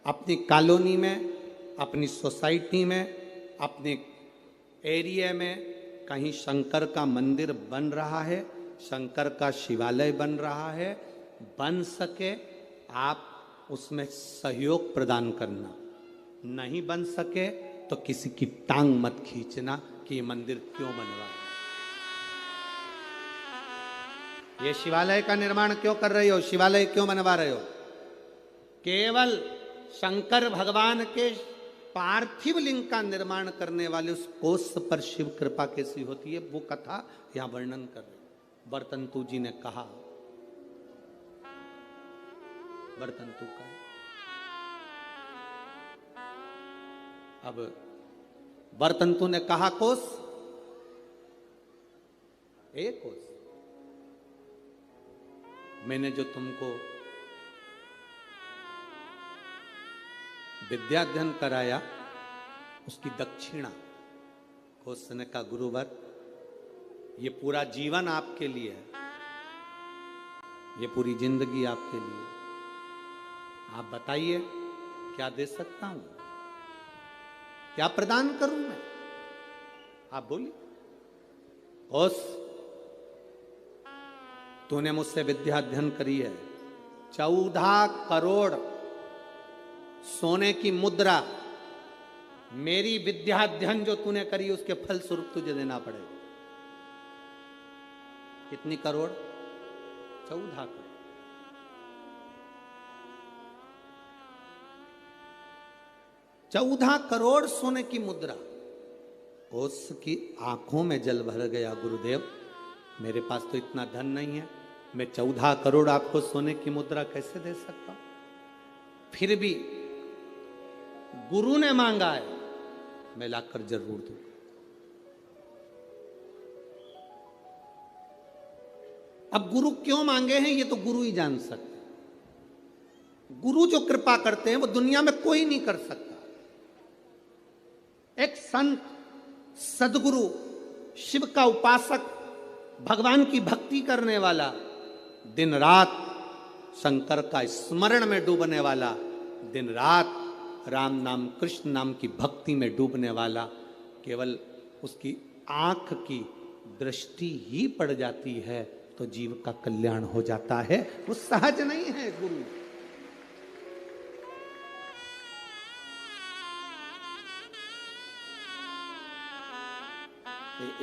अपनी कॉलोनी में, अपनी सोसाइटी में, अपने एरिया में कहीं शंकर का मंदिर बन रहा है, शंकर का शिवालय बन रहा है, बन सके आप उसमें सहयोग प्रदान करना, नहीं बन सके तो किसी की टांग मत खींचना कि ये मंदिर क्यों बनवा है, ये शिवालय का निर्माण क्यों कर रहे हो, शिवालय क्यों बनवा रहे हो। केवल शंकर भगवान के पार्थिव लिंग का निर्माण करने वाले उस कोष पर शिव कृपा कैसी होती है, वो कथा यहां वर्णन कर रहे। बरतंतु जी ने कहा, बरतंतु का अब बरतंतु ने कहा कोष, एक कोष मैंने जो तुमको विद्याध्ययन कराया उसकी दक्षिणा। कोष ने कहा गुरुवर ये पूरा जीवन आपके लिए है, ये पूरी जिंदगी आपके लिए, आप बताइए क्या दे सकता हूं, क्या प्रदान करूं मैं, आप बोलिए। कोष तूने मुझसे विद्या अध्ययन करी है, 14 करोड़ सोने की मुद्रा मेरी विद्या अध्ययन जो तूने करी उसके फल स्वरूप तुझे देना पड़ेगा। कितनी करोड़? 14 करोड़। 14 करोड़ सोने की मुद्रा। उसकी आंखों में जल भर गया, गुरुदेव मेरे पास तो इतना धन नहीं है, मैं 14 करोड़ आपको सोने की मुद्रा कैसे दे सकता हूं। फिर भी गुरु ने मांगा है, मैं लाकर जरूर दूंगा। अब गुरु क्यों मांगे हैं ये तो गुरु ही जान सकते हैं। गुरु जो कृपा करते हैं वो दुनिया में कोई नहीं कर सकता। एक संत, सदगुरु, शिव का उपासक, भगवान की भक्ति करने वाला, दिन रात शंकर का स्मरण में डूबने वाला, दिन रात राम नाम कृष्ण नाम की भक्ति में डूबने वाला, केवल उसकी आंख की दृष्टि ही पड़ जाती है तो जीव का कल्याण हो जाता है। वो सहज नहीं है गुरु।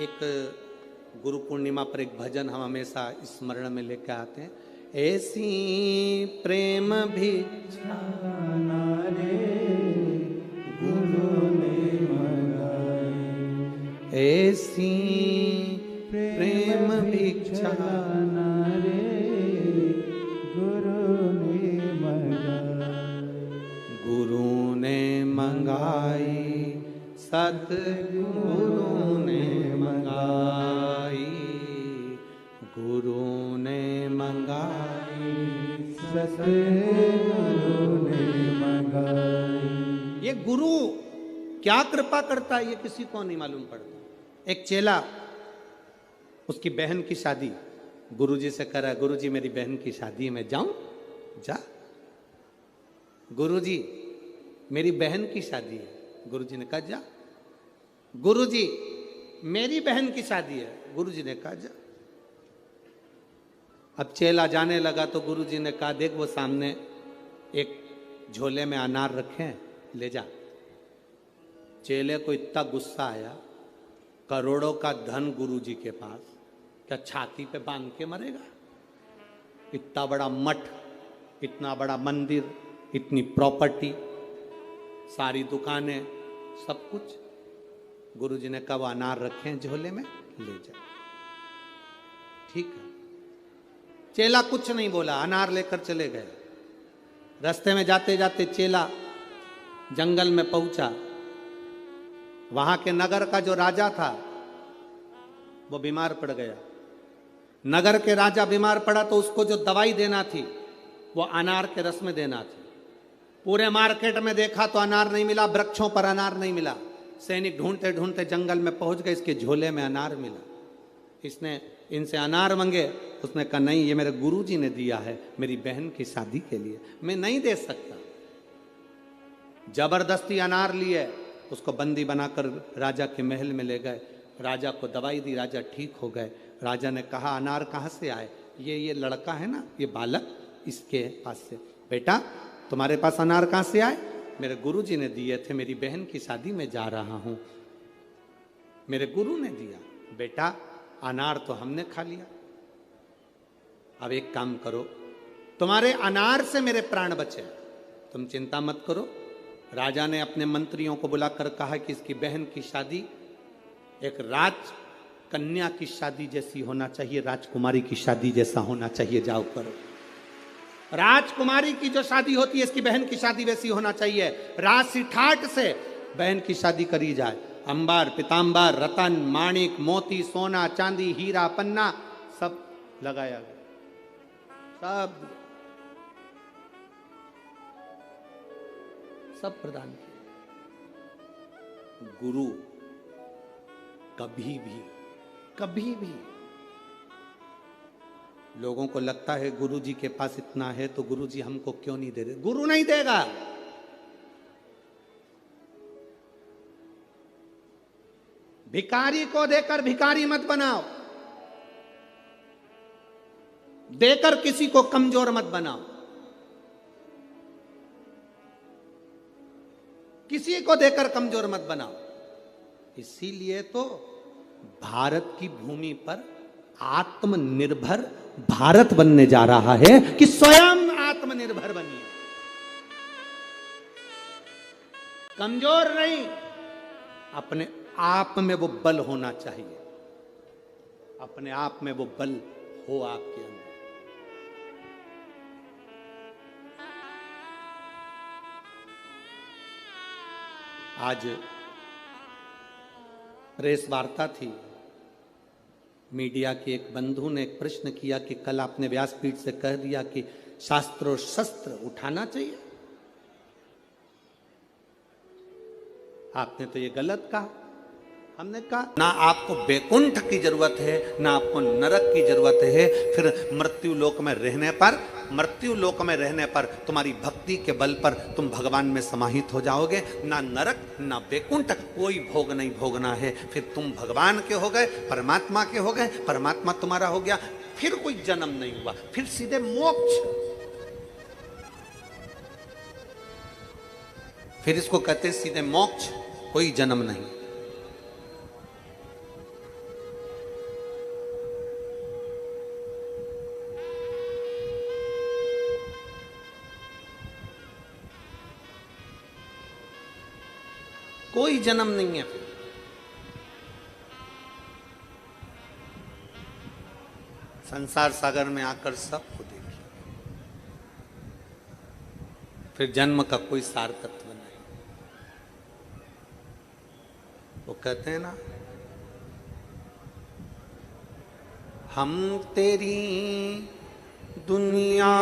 एक गुरु पूर्णिमा पर एक भजन हम हमेशा स्मरण में लेकर आते हैं। ऐसी प्रेम भिक्षा रे गुरु ने मंगाई, ऐसी प्रेम भिक्षा रे गुरु ने मंगाई, गुरु ने मंगाई, सतगुरु ने मंगाई, गुरु ने मंगाई, सतगुरु ने मंगाई। ये गुरु क्या कृपा करता है ये किसी को नहीं मालूम पड़ता। एक चेला, उसकी बहन की शादी, गुरुजी से करा, गुरुजी मेरी बहन की शादी है, मैं जाऊं? जा। गुरुजी मेरी बहन की शादी है, गुरुजी ने कहा जा। गुरुजी मेरी बहन की शादी है, गुरुजी ने कहा जा। अब चेला जाने लगा तो गुरुजी ने कहा देख वो सामने एक झोले में अनार रखे हैं, ले जा। चेले को इतना गुस्सा आया, करोड़ों का धन गुरुजी के पास, क्या छाती पे बांध के मरेगा? इतना बड़ा मठ, इतना बड़ा मंदिर, इतनी प्रॉपर्टी, सारी दुकानें, सब कुछ। गुरुजी ने कहा वो अनार रखे हैं झोले में, ले जा। ठीक है, चेला कुछ नहीं बोला, अनार लेकर चले गए। रास्ते में जाते जाते चेला जंगल में पहुंचा। वहां के नगर का जो राजा था वो बीमार पड़ गया। नगर के राजा बीमार पड़ा तो उसको जो दवाई देना थी वो अनार के रस में देना थी। पूरे मार्केट में देखा तो अनार नहीं मिला, वृक्षों पर अनार नहीं मिला। सैनिक ढूंढते ढूंढते जंगल में पहुंच गए, इसके झोले में अनार मिला। इसने इनसे अनार मांगे, उसने कहा नहीं ये मेरे गुरुजी ने दिया है मेरी बहन की शादी के लिए, मैं नहीं दे सकता। जबरदस्ती अनार लिए, उसको बंदी बनाकर राजा के महल में ले गए। राजा को दवाई दी, राजा ठीक हो गए। राजा ने कहा अनार कहाँ से आए? ये लड़का है ना, ये बालक, इसके पास से। बेटा तुम्हारे पास अनार कहाँ से आए? मेरे गुरुजी ने दिए थे, मेरी बहन की शादी में जा रहा हूं, मेरे गुरु ने दिया। बेटा अनार तो हमने खा लिया, अब एक काम करो, तुम्हारे अनार से मेरे प्राण बचे, तुम चिंता मत करो। राजा ने अपने मंत्रियों को बुलाकर कहा कि इसकी बहन की शादी एक राज कन्या की शादी जैसी होना चाहिए, राजकुमारी की शादी जैसा होना चाहिए, जाओ करो। राजकुमारी की जो शादी होती है इसकी बहन की शादी वैसी होना चाहिए। राशि ठाट से बहन की शादी करी जाए। अंबार, पीतांबर, रतन, माणिक, मोती, सोना, चांदी, हीरा, पन्ना सब लगाया गया, सब प्रदान किया। गुरु कभी भी लोगों को लगता है गुरु जी के पास इतना है तो गुरु जी हमको क्यों नहीं दे रहे? गुरु नहीं देगा। भिखारी को देकर भिखारी मत बनाओ, देकर किसी को कमजोर मत बनाओ। किसी को देकर कमजोर मत बनाओ। इसीलिए तो भारत की भूमि पर आत्मनिर्भर भारत बनने जा रहा है कि स्वयं आत्मनिर्भर बनिए, कमजोर नहीं। अपने आप में वो बल होना चाहिए, अपने आप में वो बल हो आपके अंदर। आज प्रेस वार्ता थी, मीडिया के एक बंधु ने एक प्रश्न किया कि कल आपने व्यासपीठ से कह दिया कि शास्त्र और शस्त्र उठाना चाहिए, आपने तो ये गलत कहा। हमने कहा ना आपको बैकुंठ की जरूरत है ना आपको नरक की जरूरत है। फिर मृत्यु लोक में रहने पर तुम्हारी भक्ति के बल पर तुम भगवान में समाहित हो जाओगे। ना नरक ना बैकुंठ कोई भोग नहीं भोगना है। फिर तुम भगवान के हो गए, परमात्मा के हो गए, परमात्मा तुम्हारा हो गया, फिर कोई जन्म नहीं हुआ, फिर सीधे मोक्ष। फिर इसको कहते सीधे मोक्ष, कोई जन्म नहीं। कोई जन्म नहीं है। फिर संसार सागर में आकर सबको देखिए, फिर जन्म का कोई सार्थकत्व नहीं। वो कहते हैं ना, हम तेरी दुनिया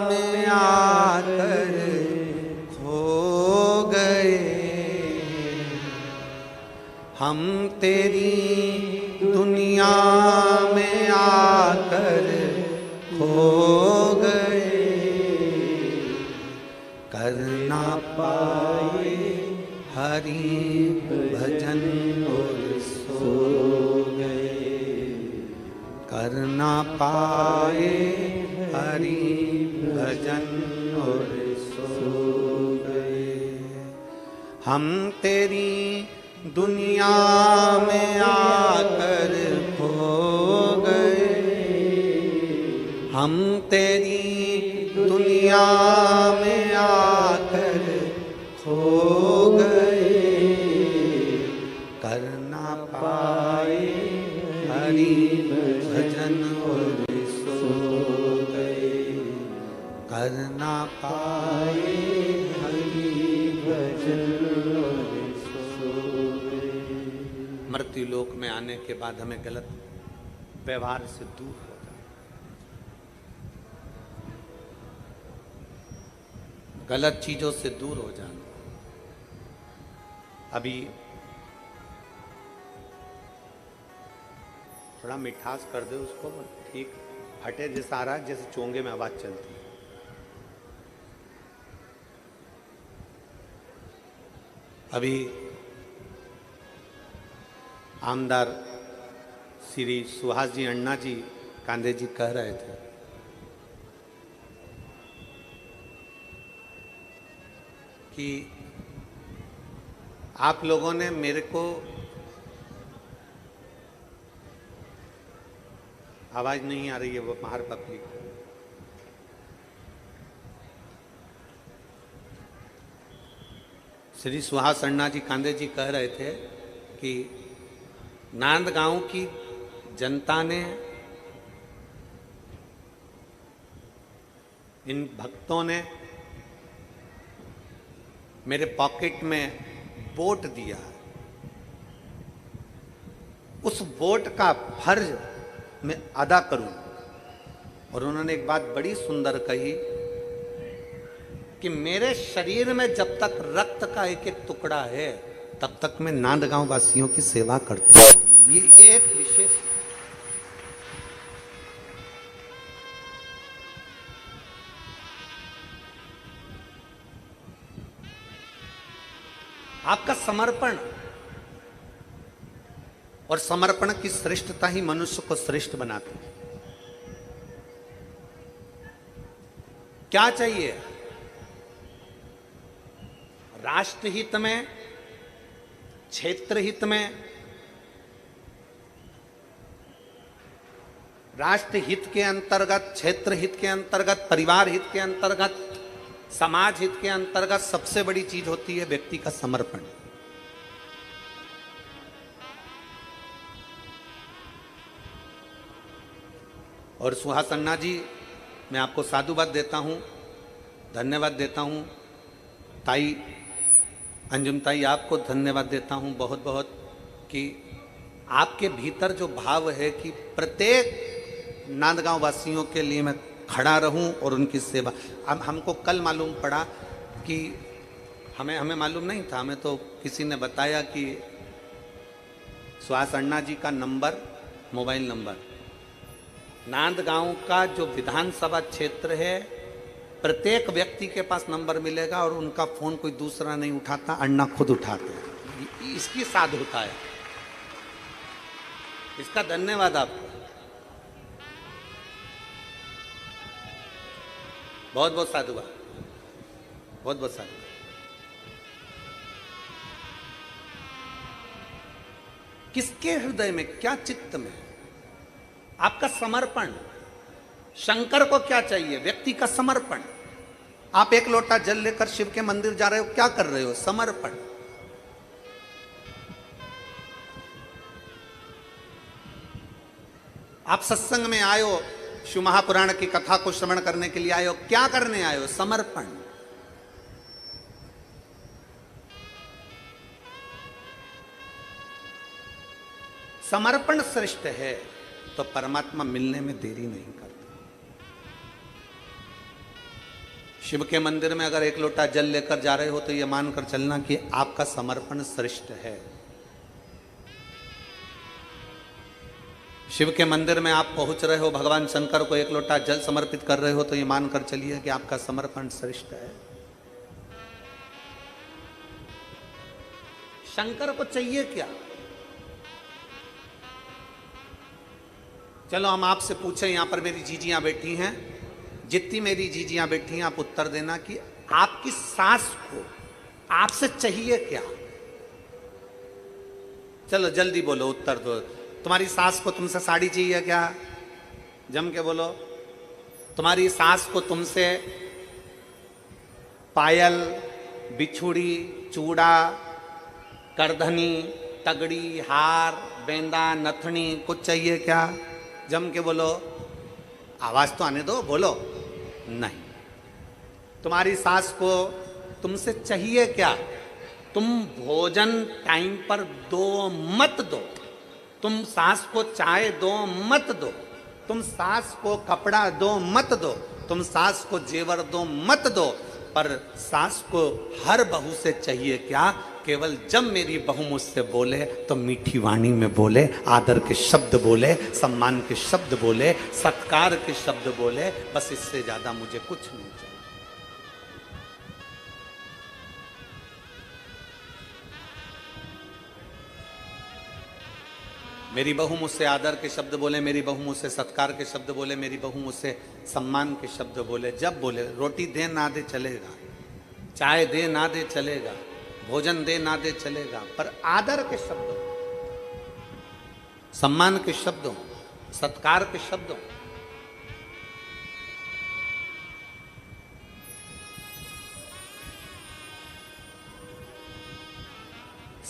में आकर खो गए, हम तेरी दुनिया में आकर खो गए, कर ना पाए हरि भजन और सो गए, कर ना पाए हरि भजन और सो गए। हम तेरी दुनिया में आकर खो गए, हम तेरी दुनिया में आकर खो गए, कर ना पाए हरि भजन और सो गए, कर ना पाए हरि भजन और मृत्यु लोक में आने के बाद हमें गलत व्यवहार से दूर हो जाना, गलत चीजों से दूर हो जाना। अभी थोड़ा मिठास कर दे उसको, ठीक फटे जैसा आ रहा है, जैसे चोंगे में आवाज चलती है। अभी आमदार श्री सुहास जी अण्णा जी कांदे जी कह रहे थे कि आप लोगों ने मेरे को आवाज नहीं आ रही है, वो बाहर पब्लिक। श्री सुहास अण्णा जी कांदे जी कह रहे थे कि नांदगांव की जनता ने, इन भक्तों ने मेरे पॉकेट में वोट दिया, उस वोट का फर्ज मैं अदा करूं। और उन्होंने एक बात बड़ी सुंदर कही कि मेरे शरीर में जब तक रक्त का एक एक टुकड़ा है तब तक मैं नांदगांव वासियों की सेवा करता हूं। ये एक विशेष, आपका समर्पण और समर्पण की श्रेष्ठता ही मनुष्य को श्रेष्ठ बनाती है। क्या चाहिए? राष्ट्रहित में, क्षेत्र हित में, राष्ट्र हित के अंतर्गत, क्षेत्र हित के अंतर्गत, परिवार हित के अंतर्गत, समाज हित के अंतर्गत सबसे बड़ी चीज होती है व्यक्ति का समर्पण। और सुहास अण्णा जी, मैं आपको साधुवाद देता हूं, धन्यवाद देता हूं। ताई अंजुम ताई, आपको धन्यवाद देता हूं बहुत बहुत कि आपके भीतर जो भाव है कि प्रत्येक नांदगांव वासियों के लिए मैं खड़ा रहूं और उनकी सेवा। अब हमको कल मालूम पड़ा कि हमें मालूम नहीं था, हमें तो किसी ने बताया कि सुहास अण्णा जी का नंबर, मोबाइल नंबर, नांदगांव का जो विधानसभा क्षेत्र है प्रत्येक व्यक्ति के पास नंबर मिलेगा और उनका फोन कोई दूसरा नहीं उठाता, अण्णा खुद उठाते हैं। इसकी साधुता है, इसका धन्यवाद आपको, बहुत बहुत साधुवाद, बहुत बहुत साधुवाद। किसके हृदय में, क्या चित्त में आपका समर्पण? शंकर को क्या चाहिए? व्यक्ति का समर्पण। आप एक लोटा जल लेकर शिव के मंदिर जा रहे हो, क्या कर रहे हो? समर्पण। आप सत्संग में आए हो, शिव महापुराण की कथा को श्रवण करने के लिए आए हो, क्या करने आए हो? समर्पण। समर्पण श्रेष्ठ है तो परमात्मा मिलने में देरी नहीं करता। शिव के मंदिर में अगर एक लोटा जल लेकर जा रहे हो तो यह मानकर चलना कि आपका समर्पण श्रेष्ठ है। शिव के मंदिर में आप पहुंच रहे हो, भगवान शंकर को एक लोटा जल समर्पित कर रहे हो तो यह मानकर चलिए कि आपका समर्पण श्रेष्ठ है। शंकर को चाहिए क्या? चलो हम आपसे पूछें, यहां पर मेरी जीजियां बैठी हैं, जितनी मेरी जीजियां बैठी हैं आप उत्तर देना कि आपकी सास को आपसे चाहिए क्या? चलो जल्दी बोलो, उत्तर दो। तुम्हारी सास को तुमसे साड़ी चाहिए क्या? जम के बोलो। तुम्हारी सास को तुमसे पायल, बिछुड़ी, चूड़ा, करधनी, तगड़ी, हार, बेंदा, नथनी कुछ चाहिए क्या? जम के बोलो, आवाज तो आने दो, बोलो। नहीं। तुम्हारी सास को तुमसे चाहिए क्या? तुम भोजन टाइम पर दो मत दो, तुम सास को चाय दो मत दो, तुम सास को कपड़ा दो मत दो, तुम सास को जेवर दो मत दो, पर सास को हर बहू से चाहिए क्या? केवल जब मेरी बहू मुझसे बोले तो मीठी वाणी में बोले, आदर के शब्द बोले, सम्मान के शब्द बोले, सत्कार के शब्द बोले, बस इससे ज्यादा मुझे कुछ नहीं चाहिए। मेरी बहू मुझसे आदर के शब्द बोले, मेरी बहू मुझसे सत्कार के शब्द बोले, मेरी बहू मुझसे सम्मान के शब्द बोले, जब बोले, रोटी दे ना दे चलेगा, चाय दे ना दे चलेगा, भोजन दे ना दे चलेगा, पर आदर के शब्दों, सम्मान के शब्दों, सत्कार के शब्दों,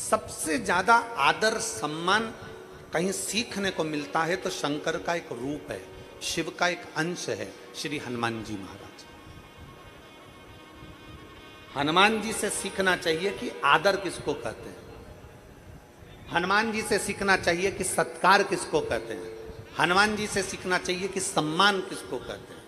सबसे ज्यादा आदर सम्मान कहीं सीखने को मिलता है तो शंकर का एक रूप है, शिव का एक अंश है, श्री हनुमान जी महाराज। हनुमान जी से सीखना चाहिए कि आदर किसको कहते हैं, हनुमान जी से सीखना चाहिए कि सत्कार किसको कहते हैं, हनुमान जी से सीखना चाहिए कि सम्मान किसको कहते हैं।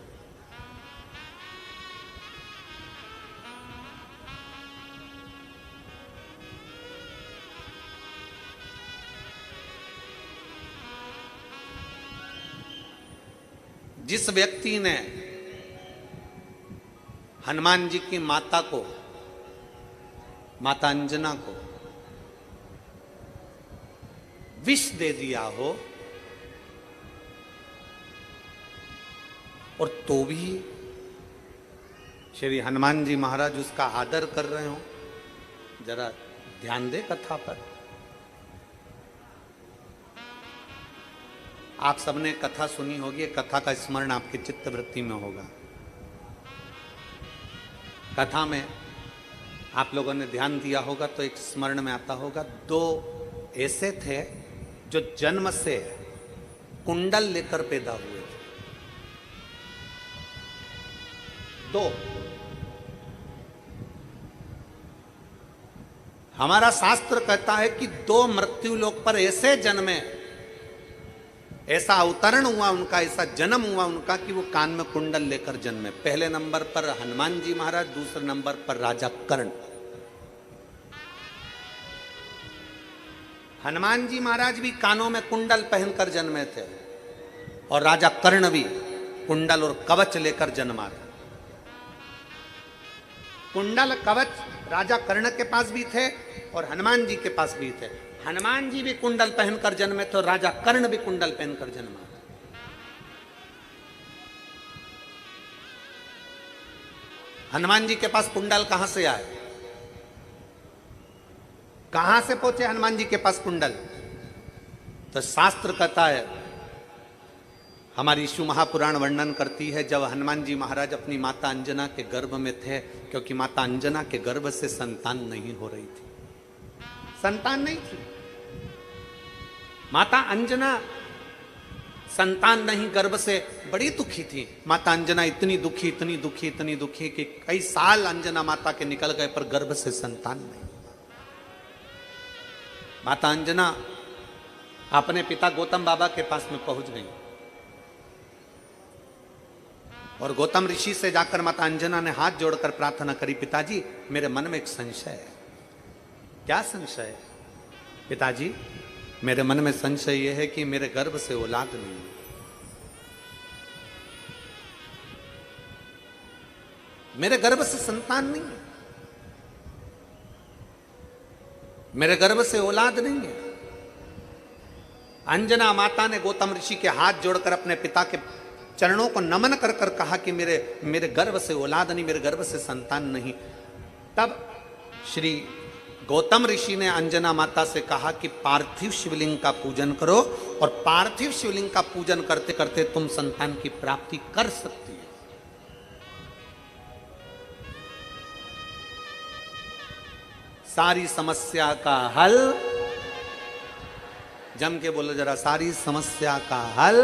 जिस व्यक्ति ने हनुमान जी की माता को, माता अंजना को विष दे दिया हो और तो भी श्री हनुमान जी महाराज उसका आदर कर रहे हो, जरा ध्यान दे कथा पर। आप सबने कथा सुनी होगी, कथा का स्मरण आपके चित्तवृत्ति में होगा। कथा में आप लोगों ने ध्यान दिया होगा तो एक स्मरण में आता होगा, दो ऐसे थे जो जन्म से कुंडल लेकर पैदा हुए थे। दो, हमारा शास्त्र कहता है कि दो मृत्यु लोक पर ऐसे जन्मे, ऐसा अवतरण हुआ उनका, ऐसा जन्म हुआ उनका कि वो कान में कुंडल लेकर जन्मे। पहले नंबर पर हनुमान जी महाराज, दूसरे नंबर पर राजा कर्ण। हनुमान जी महाराज भी कानों में कुंडल पहनकर जन्मे थे और राजा कर्ण भी कुंडल और कवच लेकर जन्मा था। कुंडल कवच राजा कर्ण के पास भी थे और हनुमान जी के पास भी थे। हनुमान जी भी कुंडल पहनकर जन्मे तो राजा कर्ण भी कुंडल पहनकर जन्मा। हनुमान जी के पास कुंडल कहां से आए, कहां से पहुंचे हनुमान जी के पास कुंडल? तो शास्त्र कहता है, हमारी शिव महापुराण वर्णन करती है, जब हनुमान जी महाराज अपनी माता अंजना के गर्भ में थे, क्योंकि माता अंजना के गर्भ से संतान नहीं हो रही थी, संतान नहीं थी। माता अंजना संतान नहीं, गर्भ से बड़ी दुखी थी। माता अंजना इतनी दुखी, इतनी दुखी, इतनी दुखी कि कई साल अंजना माता के निकल गए पर गर्भ से संतान नहीं। माता अंजना अपने पिता गौतम बाबा के पास में पहुंच गई और गौतम ऋषि से जाकर माता अंजना ने हाथ जोड़कर प्रार्थना करी, पिताजी मेरे मन में एक संशय है। क्या संशय है? पिताजी मेरे मन में संशय यह है कि मेरे गर्भ से औलाद नहीं है। मेरे गर्भ से संतान नहीं है, मेरे गर्भ से औलाद नहीं है। अंजना माता ने गौतम ऋषि के हाथ जोड़कर अपने पिता के चरणों को नमन कर कर कहा कि मेरे गर्भ से औलाद नहीं, मेरे गर्भ से संतान नहीं। तब श्री गौतम ऋषि ने अंजना माता से कहा कि पार्थिव शिवलिंग का पूजन करो और पार्थिव शिवलिंग का पूजन करते करते तुम संतान की प्राप्ति कर सकती है। सारी समस्या का हल, जम के बोलो जरा, सारी समस्या का हल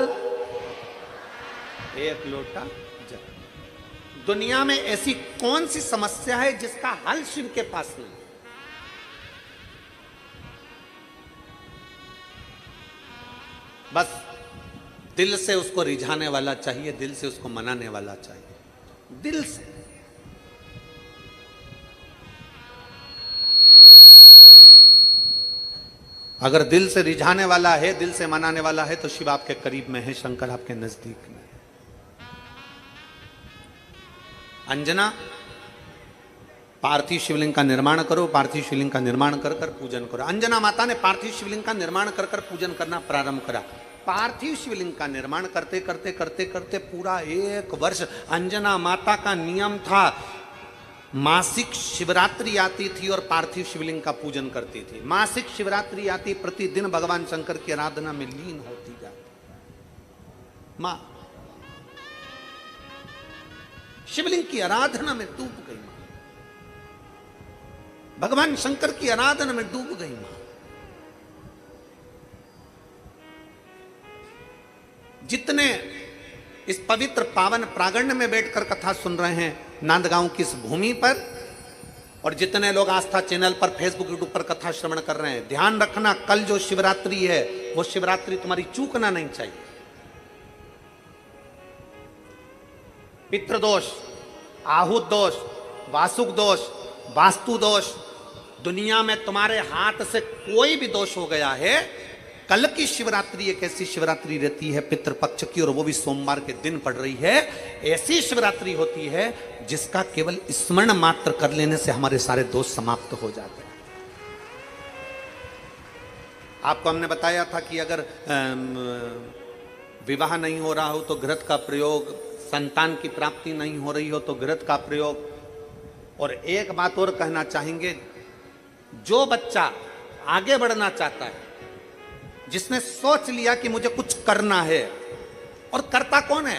एक लोटा जल। दुनिया में ऐसी कौन सी समस्या है जिसका हल शिव के पास नहीं? बस दिल से उसको रिझाने वाला चाहिए, दिल से उसको मनाने वाला चाहिए, दिल से। अगर दिल से रिझाने वाला है, दिल से मनाने वाला है तो शिव आपके करीब में है, शंकर आपके नजदीक में है। अंजना पार्थिव शिवलिंग का निर्माण करो, पार्थिव शिवलिंग का निर्माण कर कर पूजन करो। अंजना माता ने पार्थिव शिवलिंग का निर्माण कर कर पूजन करना प्रारंभ करा। पार्थिव शिवलिंग का निर्माण करते करते करते करते पूरा 1 वर्ष अंजना माता का नियम था, मासिक शिवरात्रि आती थी और पार्थिव शिवलिंग का पूजन करती थी। मासिक शिवरात्रि आती, प्रतिदिन भगवान शंकर की आराधना में लीन होती जाती। मां शिवलिंग की आराधना में डूब गई, मां भगवान शंकर की आराधना में डूब गई। मां जितने इस पवित्र पावन प्रांगण में बैठकर कथा सुन रहे हैं नांदगांव की इस भूमि पर, और जितने लोग आस्था चैनल पर, फेसबुक, यूट्यूब पर कथा श्रवण कर रहे हैं, ध्यान रखना कल जो शिवरात्रि है वो शिवरात्रि तुम्हारी चूकना नहीं चाहिए। पितृदोष, आहुत दोष, वासुक दोष, वास्तु दोष, दुनिया में तुम्हारे हाथ से कोई भी दोष हो गया है, कल की शिवरात्रि एक ऐसी शिवरात्रि रहती है पितृपक्ष की, और वो भी सोमवार के दिन पड़ रही है। ऐसी शिवरात्रि होती है जिसका केवल स्मरण मात्र कर लेने से हमारे सारे दोष समाप्त हो जाते हैं। आपको हमने बताया था कि अगर विवाह नहीं हो रहा हो तो घृत का प्रयोग, संतान की प्राप्ति नहीं हो रही हो तो घृत का प्रयोग। और एक बात और कहना चाहेंगे, जो बच्चा आगे बढ़ना चाहता है, जिसने सोच लिया कि मुझे कुछ करना है, और करता कौन है?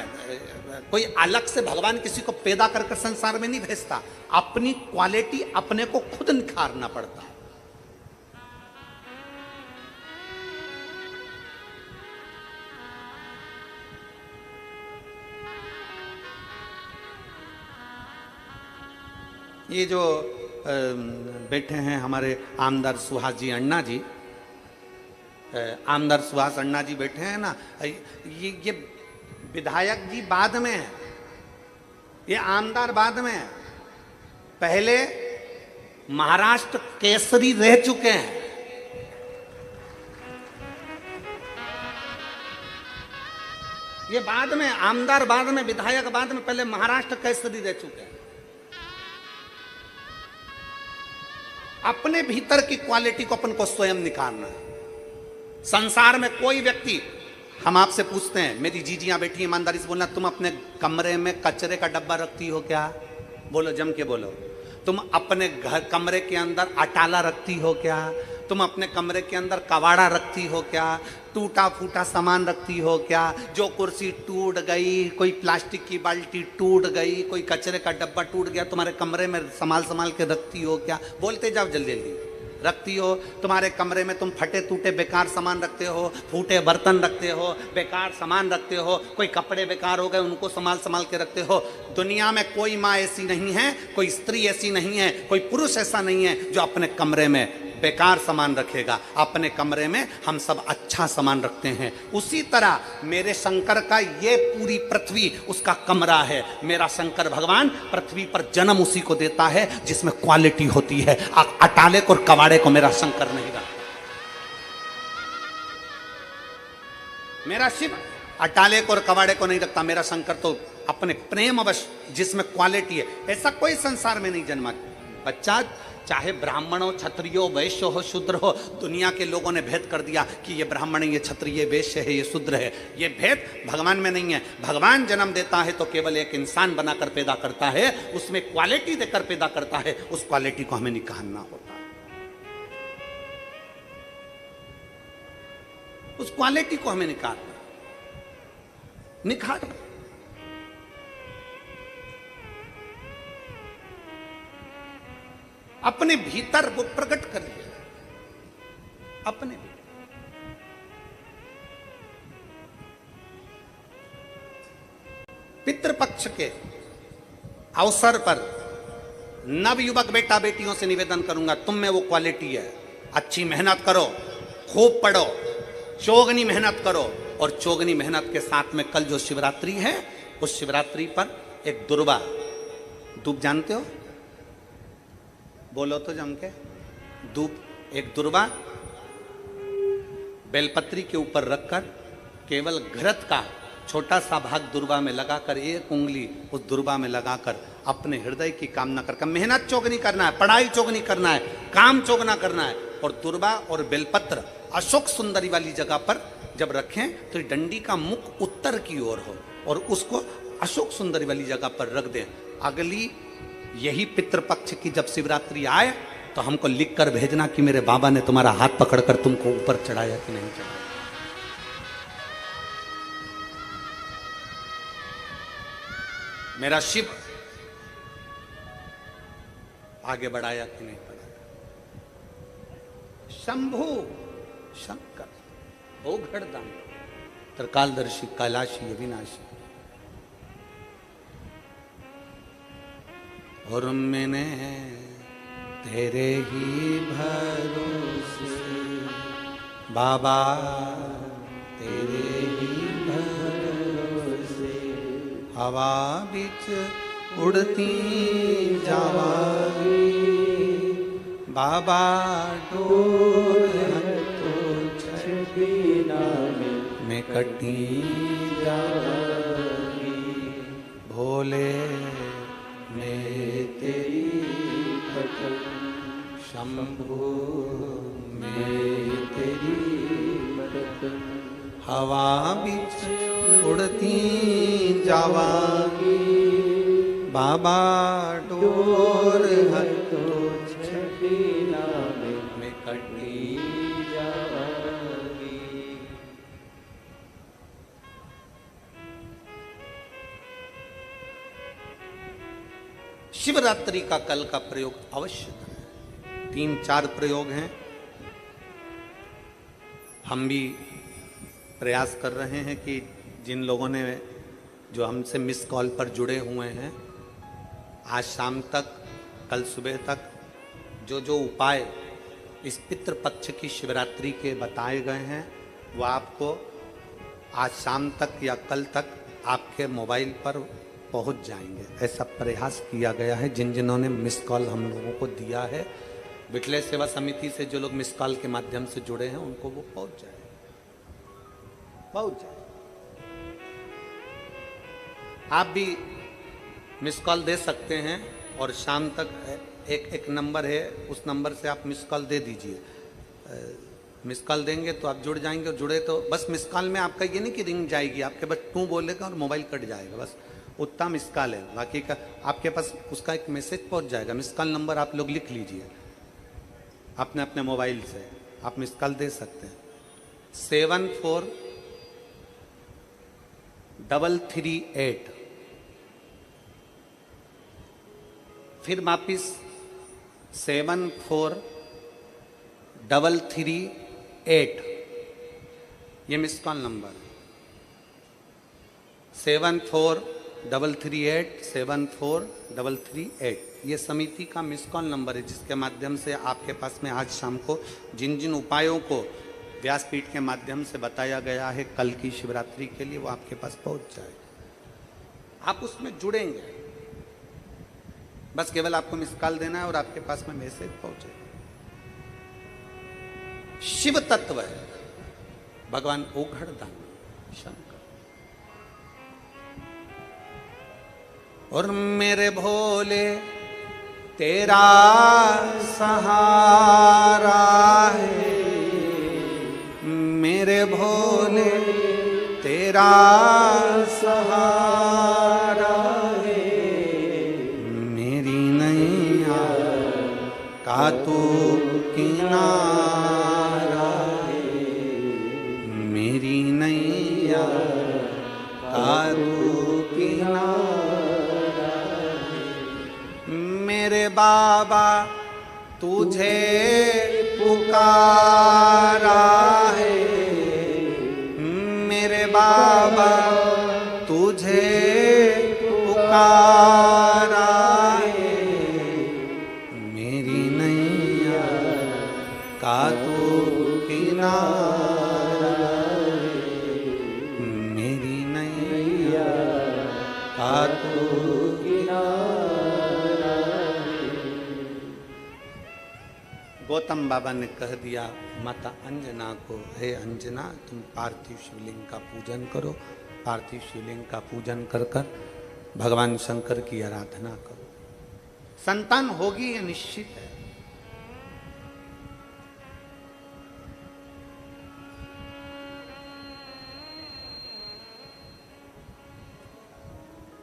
कोई अलग से भगवान किसी को पैदा कर संसार में नहीं भेजता, अपनी क्वालिटी अपने को खुद निखारना पड़ता है। ये जो बैठे हैं हमारे आमदार सुहास जी अण्णा जी, आमदार सुहास अण्णा जी बैठे हैं ना, ये विधायक जी बाद में है, ये आमदार बाद में है। पहले महाराष्ट्र केसरी रह चुके हैं, ये बाद में आमदार, बाद में विधायक, बाद में, पहले महाराष्ट्र केसरी रह चुके हैं। अपने भीतर की क्वालिटी को अपन को स्वयं निखारना है। संसार में कोई व्यक्ति, हम आपसे पूछते हैं, मेरी जीजियां बैठी, ईमानदारी से बोलना, तुम अपने कमरे में कचरे का डब्बा रखती हो क्या? बोलो, जम के बोलो। तुम अपने घर कमरे के अंदर अटाला रखती हो क्या? तुम अपने कमरे के अंदर कबाड़ा रखती हो क्या? टूटा फूटा सामान रखती हो क्या? जो कुर्सी टूट गई, कोई प्लास्टिक की बाल्टी टूट गई, कोई कचरे का डब्बा टूट गया, तुम्हारे कमरे में संभाल संभाल के रखती हो क्या? बोलते जाओ जल्दी जल्दी। रखती हो? तुम्हारे कमरे में तुम फटे टूटे बेकार सामान रखते हो, फूटे बर्तन रखते हो, बेकार सामान रखते हो, कोई कपड़े बेकार हो गए उनको संभाल संभाल के रखते हो। दुनिया में कोई माँ ऐसी नहीं है, कोई स्त्री ऐसी नहीं है, कोई पुरुष ऐसा नहीं है जो अपने कमरे में बेकार सामान रखेगा। अपने कमरे में हम सब अच्छा सामान रखते हैं। उसी तरह मेरे शंकर का ये पूरी पृथ्वी उसका कमरा है। मेरा शंकर भगवान पृथ्वी पर जन्म उसी को देता है जिसमें क्वालिटी होती है। अटाले को और कबाड़े को मेरा शंकर नहीं रखता। मेरा शिव अटाले को और कबाड़े को नहीं रखता। मेरा शंकर तो अपने प्रेम अवश्य जिसमें क्वालिटी है, ऐसा कोई संसार में नहीं जन्मा बच्चा। चाहे ब्राह्मण हो, क्षत्रिय हो, वैश्य हो, शूद्र हो, दुनिया के लोगों ने भेद कर दिया कि ये ब्राह्मण है, ये क्षत्रिय, ये वैश्य है, ये शूद्र है। ये भेद भगवान में नहीं है। भगवान जन्म देता है तो केवल एक इंसान बनाकर पैदा करता है, उसमें क्वालिटी देकर पैदा करता है। उस क्वालिटी को हमें निखारना होता है। उस क्वालिटी को हमें निखार अपने भीतर वो प्रकट कर लिया। अपने पितृपक्ष के अवसर पर नवयुवक बेटा बेटियों से निवेदन करूंगा, तुम में वो क्वालिटी है। अच्छी मेहनत करो, खूब पढ़ो, चौगनी मेहनत करो। और चौगनी मेहनत के साथ में कल जो शिवरात्रि है, उस शिवरात्रि पर एक दुर्वा, धूप जानते हो? बोलो तो जम के। धूप, एक दुर्वा बेलपत्री के ऊपर रखकर केवल घृत का छोटा सा भाग दुर्वा में लगाकर, एक उंगली उस दुर्वा में लगाकर अपने हृदय की कामना करके, मेहनत चोक नहीं करना है, पढ़ाई चोक नहीं करना है, काम चोक ना करना है। और दुर्वा और बेलपत्र अशोक सुंदरी वाली जगह पर जब रखें तो डंडी का मुख उत्तर की ओर हो और उसको अशोक सुंदरी वाली जगह पर रख दें। अगली यही पितृपक्ष की जब शिवरात्रि आए तो हमको लिख कर भेजना कि मेरे बाबा ने तुम्हारा हाथ पकड़कर तुमको ऊपर चढ़ाया कि नहीं चढ़ाया। मेरा शिव आगे बढ़ाया कि नहीं बढ़ाया। शंभु शंकर ओघड़दान त्रिकालदर्शी कैलाशी अविनाशी। और मैंने तेरे ही भरोसे बाबा, तेरे ही भरोसे हवा बिच उड़ती जावागी बाबा, डोर तो छबिना में कटी जावागी भोले में तेरी भजन, शंभु में तेरी भजन हवा बिच उड़ती जावागी बाबा, डोर तो छबिना में कटी जावागी। शिवरात्रि का कल का प्रयोग अवश्य करें। 3-4 प्रयोग हैं, हम भी प्रयास कर रहे हैं कि जिन लोगों ने जो हमसे मिस कॉल पर जुड़े हुए हैं, आज शाम तक कल सुबह तक जो जो उपाय इस पितृपक्ष की शिवरात्रि के बताए गए हैं वो आपको आज शाम तक या कल तक आपके मोबाइल पर पहुंच जाएंगे। ऐसा प्रयास किया गया है। जिन जिन्होंने मिस कॉल हम लोगों को दिया है, विठले सेवा समिति से जो लोग मिस कॉल के माध्यम से जुड़े हैं उनको वो पहुंच जाए। आप भी मिस कॉल दे सकते हैं और शाम तक एक नंबर है, उस नंबर से आप मिस कॉल दे दीजिए। मिस कॉल देंगे तो आप जुड़ जाएंगे, और जुड़े तो बस मिस कॉल में आपका ये नहीं कि रिंग जाएगी, आपके बस टू बोलेगा और मोबाइल कट जाएगा, बस उतना मिस कॉल है। बाकी का आपके पास उसका एक मैसेज पहुंच जाएगा। मिस कॉल नंबर आप लोग लिख लीजिए अपने अपने मोबाइल से, आप मिस कॉल दे सकते हैं। 74338। फिर वापिस 74338, ये मिस कॉल नंबर 74338 ये समिति का मिस कॉल नंबर है, जिसके माध्यम से आपके पास में आज शाम को जिन जिन उपायों को व्यासपीठ के माध्यम से बताया गया है कल की शिवरात्रि के लिए, वो आपके पास पहुंच जाए। आप उसमें जुड़ेंगे, बस केवल आपको मिस कॉल देना है और आपके पास में मैसेज पहुंचेगा। शिव तत्व है भगवान ओघड़दान शंकर। और मेरे भोले तेरा सहारा है, मेरे भोले तेरा सहारा है, मेरी नैया का तू किनारा है, मेरी नैया का तू किनारा है। मेरे बाबा तुझे पुकारा है, मेरे बाबा तुझे पुकारा है, मेरी नैया का तू किनारा है, मेरी नैया का तू किनारा है। गौतम बाबा ने कह दिया माता अंजना को, हे अंजना तुम पार्थिव शिवलिंग का पूजन करो। पार्थिव शिवलिंग का पूजन कर कर भगवान शंकर की आराधना करो। संतान होगी ये निश्चित है।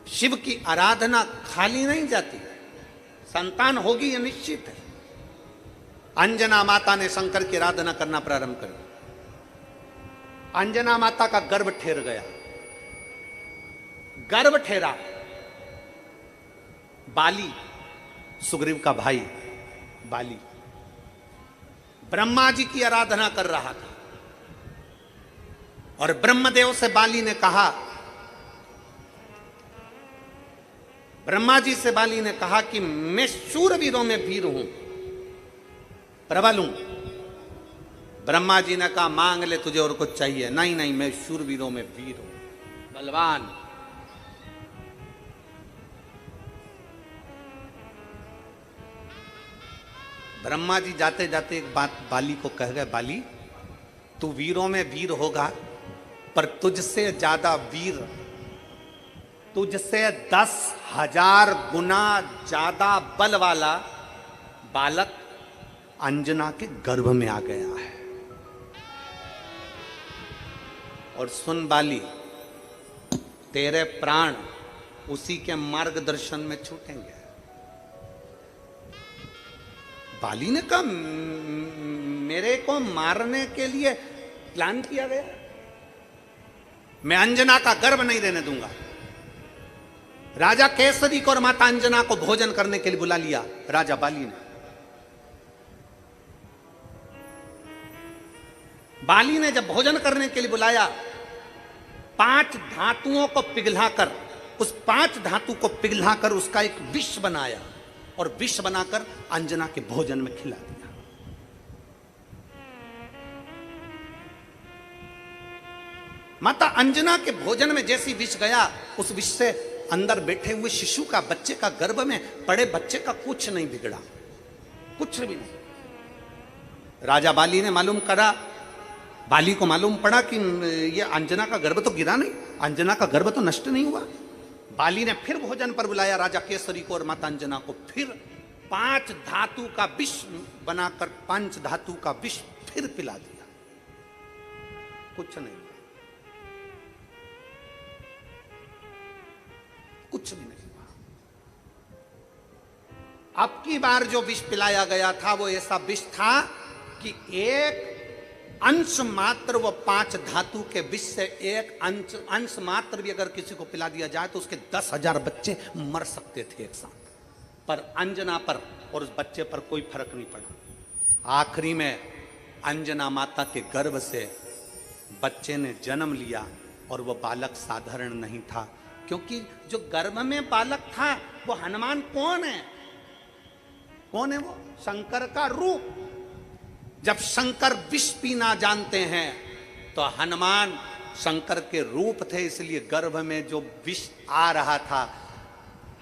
शिव की आराधना खाली नहीं जाती, संतान होगी ये निश्चित है। अंजना माता ने शंकर की आराधना करना प्रारंभ कर दिया। अंजना माता का गर्भ ठेर गया, गर्भ ठेरा। बाली, सुग्रीव का भाई बाली, ब्रह्मा जी की आराधना कर रहा था और ब्रह्मदेव से बाली ने कहा, ब्रह्मा जी से बाली ने कहा कि मैं शूरवीरों में वीर हूं, प्रबल हूं। ब्रह्मा जी ने कहा मांग ले, तुझे और कुछ चाहिए? नहीं नहीं, मैं शूरवीरों में वीर हूं, बलवान। ब्रह्मा जी जाते जाते एक बात बाली को कह गए, बाली तू वीरों में वीर होगा, पर तुझसे ज्यादा वीर, तुझसे 10,000 गुना ज्यादा बल वाला बालक अंजना के गर्भ में आ गया है। और सुन बाली, तेरे प्राण उसी के मार्गदर्शन में छूटेंगे। बाली ने कहा मेरे को मारने के लिए प्लान किया गया, मैं अंजना का गर्भ नहीं रहने दूंगा। राजा केसरी को और माता अंजना को भोजन करने के लिए बुला लिया राजा बाली ने। बाली ने जब भोजन करने के लिए बुलाया, 5 धातुओं को पिघलाकर, उस 5 धातु को पिघलाकर उसका एक विष बनाया और विष बनाकर अंजना के भोजन में खिला दिया। माता अंजना के भोजन में जैसी विष गया, उस विष से अंदर बैठे हुए शिशु का, बच्चे का, गर्भ में पड़े बच्चे का कुछ नहीं बिगड़ा, कुछ भी नहीं। राजा बाली ने मालूम करा, बाली को मालूम पड़ा कि ये अंजना का गर्भ तो गिरा नहीं, अंजना का गर्भ तो नष्ट नहीं हुआ। बाली ने फिर भोजन पर बुलाया राजा केसरी को और माता अंजना को, फिर 5 धातु का विष बनाकर 5 धातु का विष फिर पिला दिया, कुछ नहीं, कुछ भी नहीं हुआ। अब की बार जो विष पिलाया गया था वो ऐसा विष था कि एक अंश मात्र, वो 5 धातु के विष से एक अंश मात्र भी अगर किसी को पिला दिया जाए तो उसके 10,000 बच्चे मर सकते थे एक साथ, पर अंजना पर और उस बच्चे पर कोई फर्क नहीं पड़ा। आखिरी में अंजना माता के गर्भ से बच्चे ने जन्म लिया और वो बालक साधारण नहीं था, क्योंकि जो गर्भ में बालक था वो हनुमान कौन है? कौन है वो? शंकर का रूप। जब शंकर विष पीना जानते हैं तो हनुमान शंकर के रूप थे, इसलिए गर्भ में जो विष आ रहा था,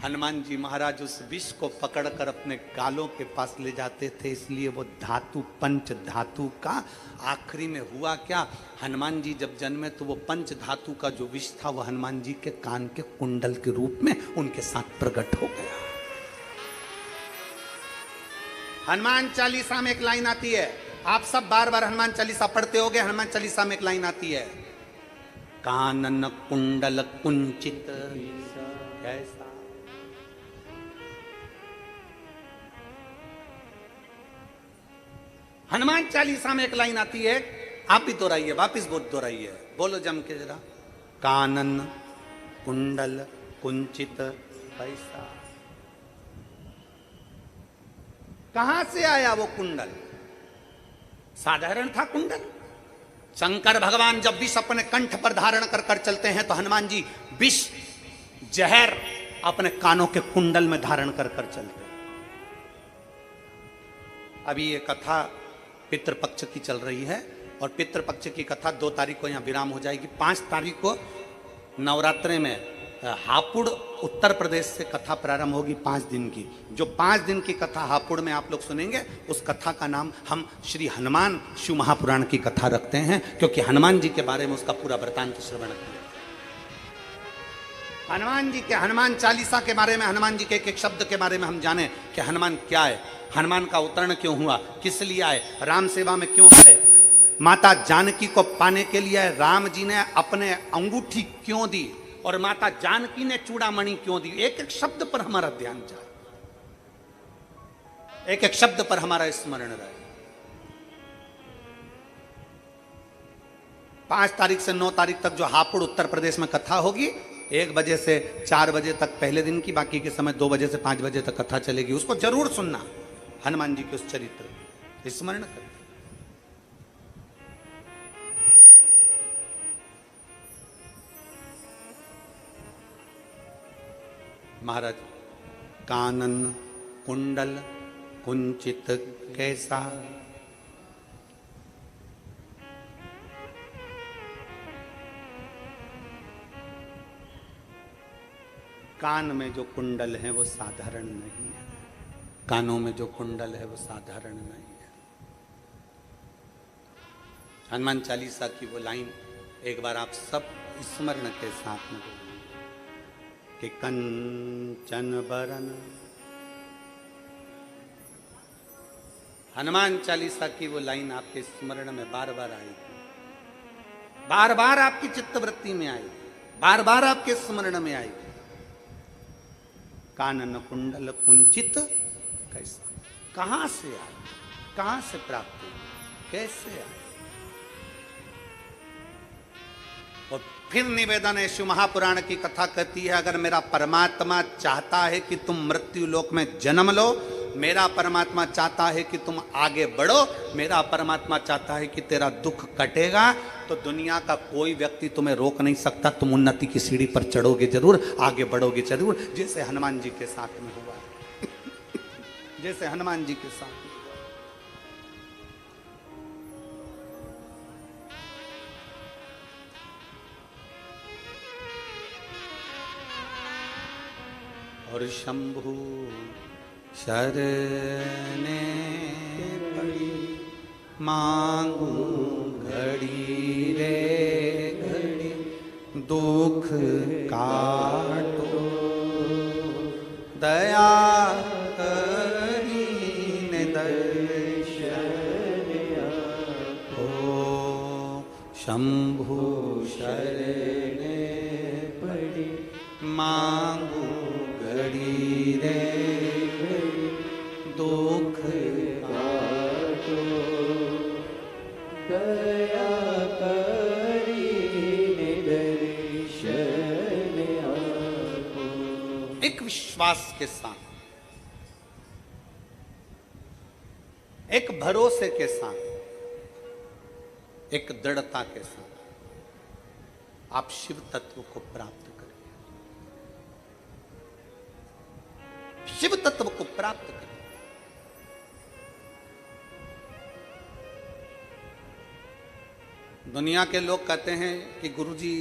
हनुमान जी महाराज उस विष को पकड़कर अपने गालों के पास ले जाते थे। इसलिए वो धातु, पंच धातु का आखिरी में हुआ क्या, हनुमान जी जब जन्मे तो वो पंच धातु का जो विष था वो हनुमान जी के कान के कुंडल के रूप में उनके साथ प्रकट हो गया। हनुमान चालीसा में एक लाइन आती है, आप सब बार बार हनुमान चालीसा पढ़ते होगे। हनुमान चालीसा में एक लाइन आती है, कानन कुंडल कुंचित कैसा। हनुमान चालीसा में एक लाइन आती है, आप भी दोहराइए, वापिस दोहराइए, बोलो जम के जरा, कानन कुंडल कुंचित कैसा। कहां से आया वो कुंडल? साधारण था कुंडल? शंकर भगवान जब विष अपने कंठ पर धारण कर कर चलते हैं तो हनुमान जी विष जहर अपने कानों के कुंडल में धारण कर कर चलते हैं। अभी ये कथा पितृपक्ष की चल रही है और पितृपक्ष की कथा 2 तारीख को यहां विराम हो जाएगी। 5 तारीख को नवरात्रे में हापुड़ उत्तर प्रदेश से कथा प्रारंभ होगी 5 दिन की। जो 5 दिन की कथा हापुड़ में आप लोग सुनेंगे, उस कथा का नाम हम श्री हनुमान शिव महापुराण की कथा रखते हैं, क्योंकि हनुमान जी के बारे में उसका पूरा वृतांत श्रवण किया। हनुमान जी के, हनुमान चालीसा के बारे में, हनुमान जी के एक एक शब्द के बारे में हम जाने कि हनुमान क्या है, हनुमान का अवतरण क्यों हुआ, किस लिए आए, राम सेवा में क्यों आए, माता जानकी को पाने के लिए राम जी ने अपने अंगूठी क्यों दी, और माता जानकी ने चूड़ामणि क्यों दी। एक एक शब्द पर हमारा ध्यान जाए, एक एक शब्द पर हमारा स्मरण रहे। 5 तारीख से 9 तारीख तक जो हापुड़ उत्तर प्रदेश में कथा होगी, 1 बजे से 4 बजे तक पहले दिन की, बाकी के समय 2 बजे से 5 बजे तक कथा चलेगी। उसको जरूर सुनना, हनुमान जी के उस चरित्र स्मरण कर। महाराज, कानन कुंडल कुंचित कैसा, कान में जो कुंडल है वो साधारण नहीं है, कानों में जो कुंडल है वो साधारण नहीं है। हनुमान चालीसा की वो लाइन एक बार आप सब स्मरण के साथ में बोलें कि कंचन बरन। हनुमान चालीसा की वो लाइन आपके स्मरण में बार बार आएगी, बार बार आपकी चित्तवृत्ति में आएगी, बार बार आपके स्मरण में आएगी। कानन कुंडल कुंचित कैसा, कहां से आए, कहां से प्राप्त हुए, कैसे आए। और फिर निवेदन है, शिव महापुराण की कथा कहती है, अगर मेरा परमात्मा चाहता है कि तुम मृत्यु लोक में जन्म लो, मेरा परमात्मा चाहता है कि तुम आगे बढ़ो, मेरा परमात्मा चाहता है कि तेरा दुख कटेगा, तो दुनिया का कोई व्यक्ति तुम्हें रोक नहीं सकता। तुम उन्नति की सीढ़ी पर चढ़ोगे जरूर, आगे बढ़ोगे जरूर, जैसे हनुमान जी के साथ में हुआ जैसे हनुमान जी के साथ। और शंभु शरणे पड़ी, मांगू घड़ी रे घड़ी, दुख काटो दया करीने दर्शन आपो। शंभु शरणे पड़ी, मांगू घड़ी रे घड़ी, दुख काटो दया करीने दर्शन आपो। एक विश्वास के साथ, एक भरोसे के साथ, एक दृढ़ता के साथ आप शिव तत्व को प्राप्त करें, शिव तत्व को प्राप्त करें। दुनिया के लोग कहते हैं कि गुरुजी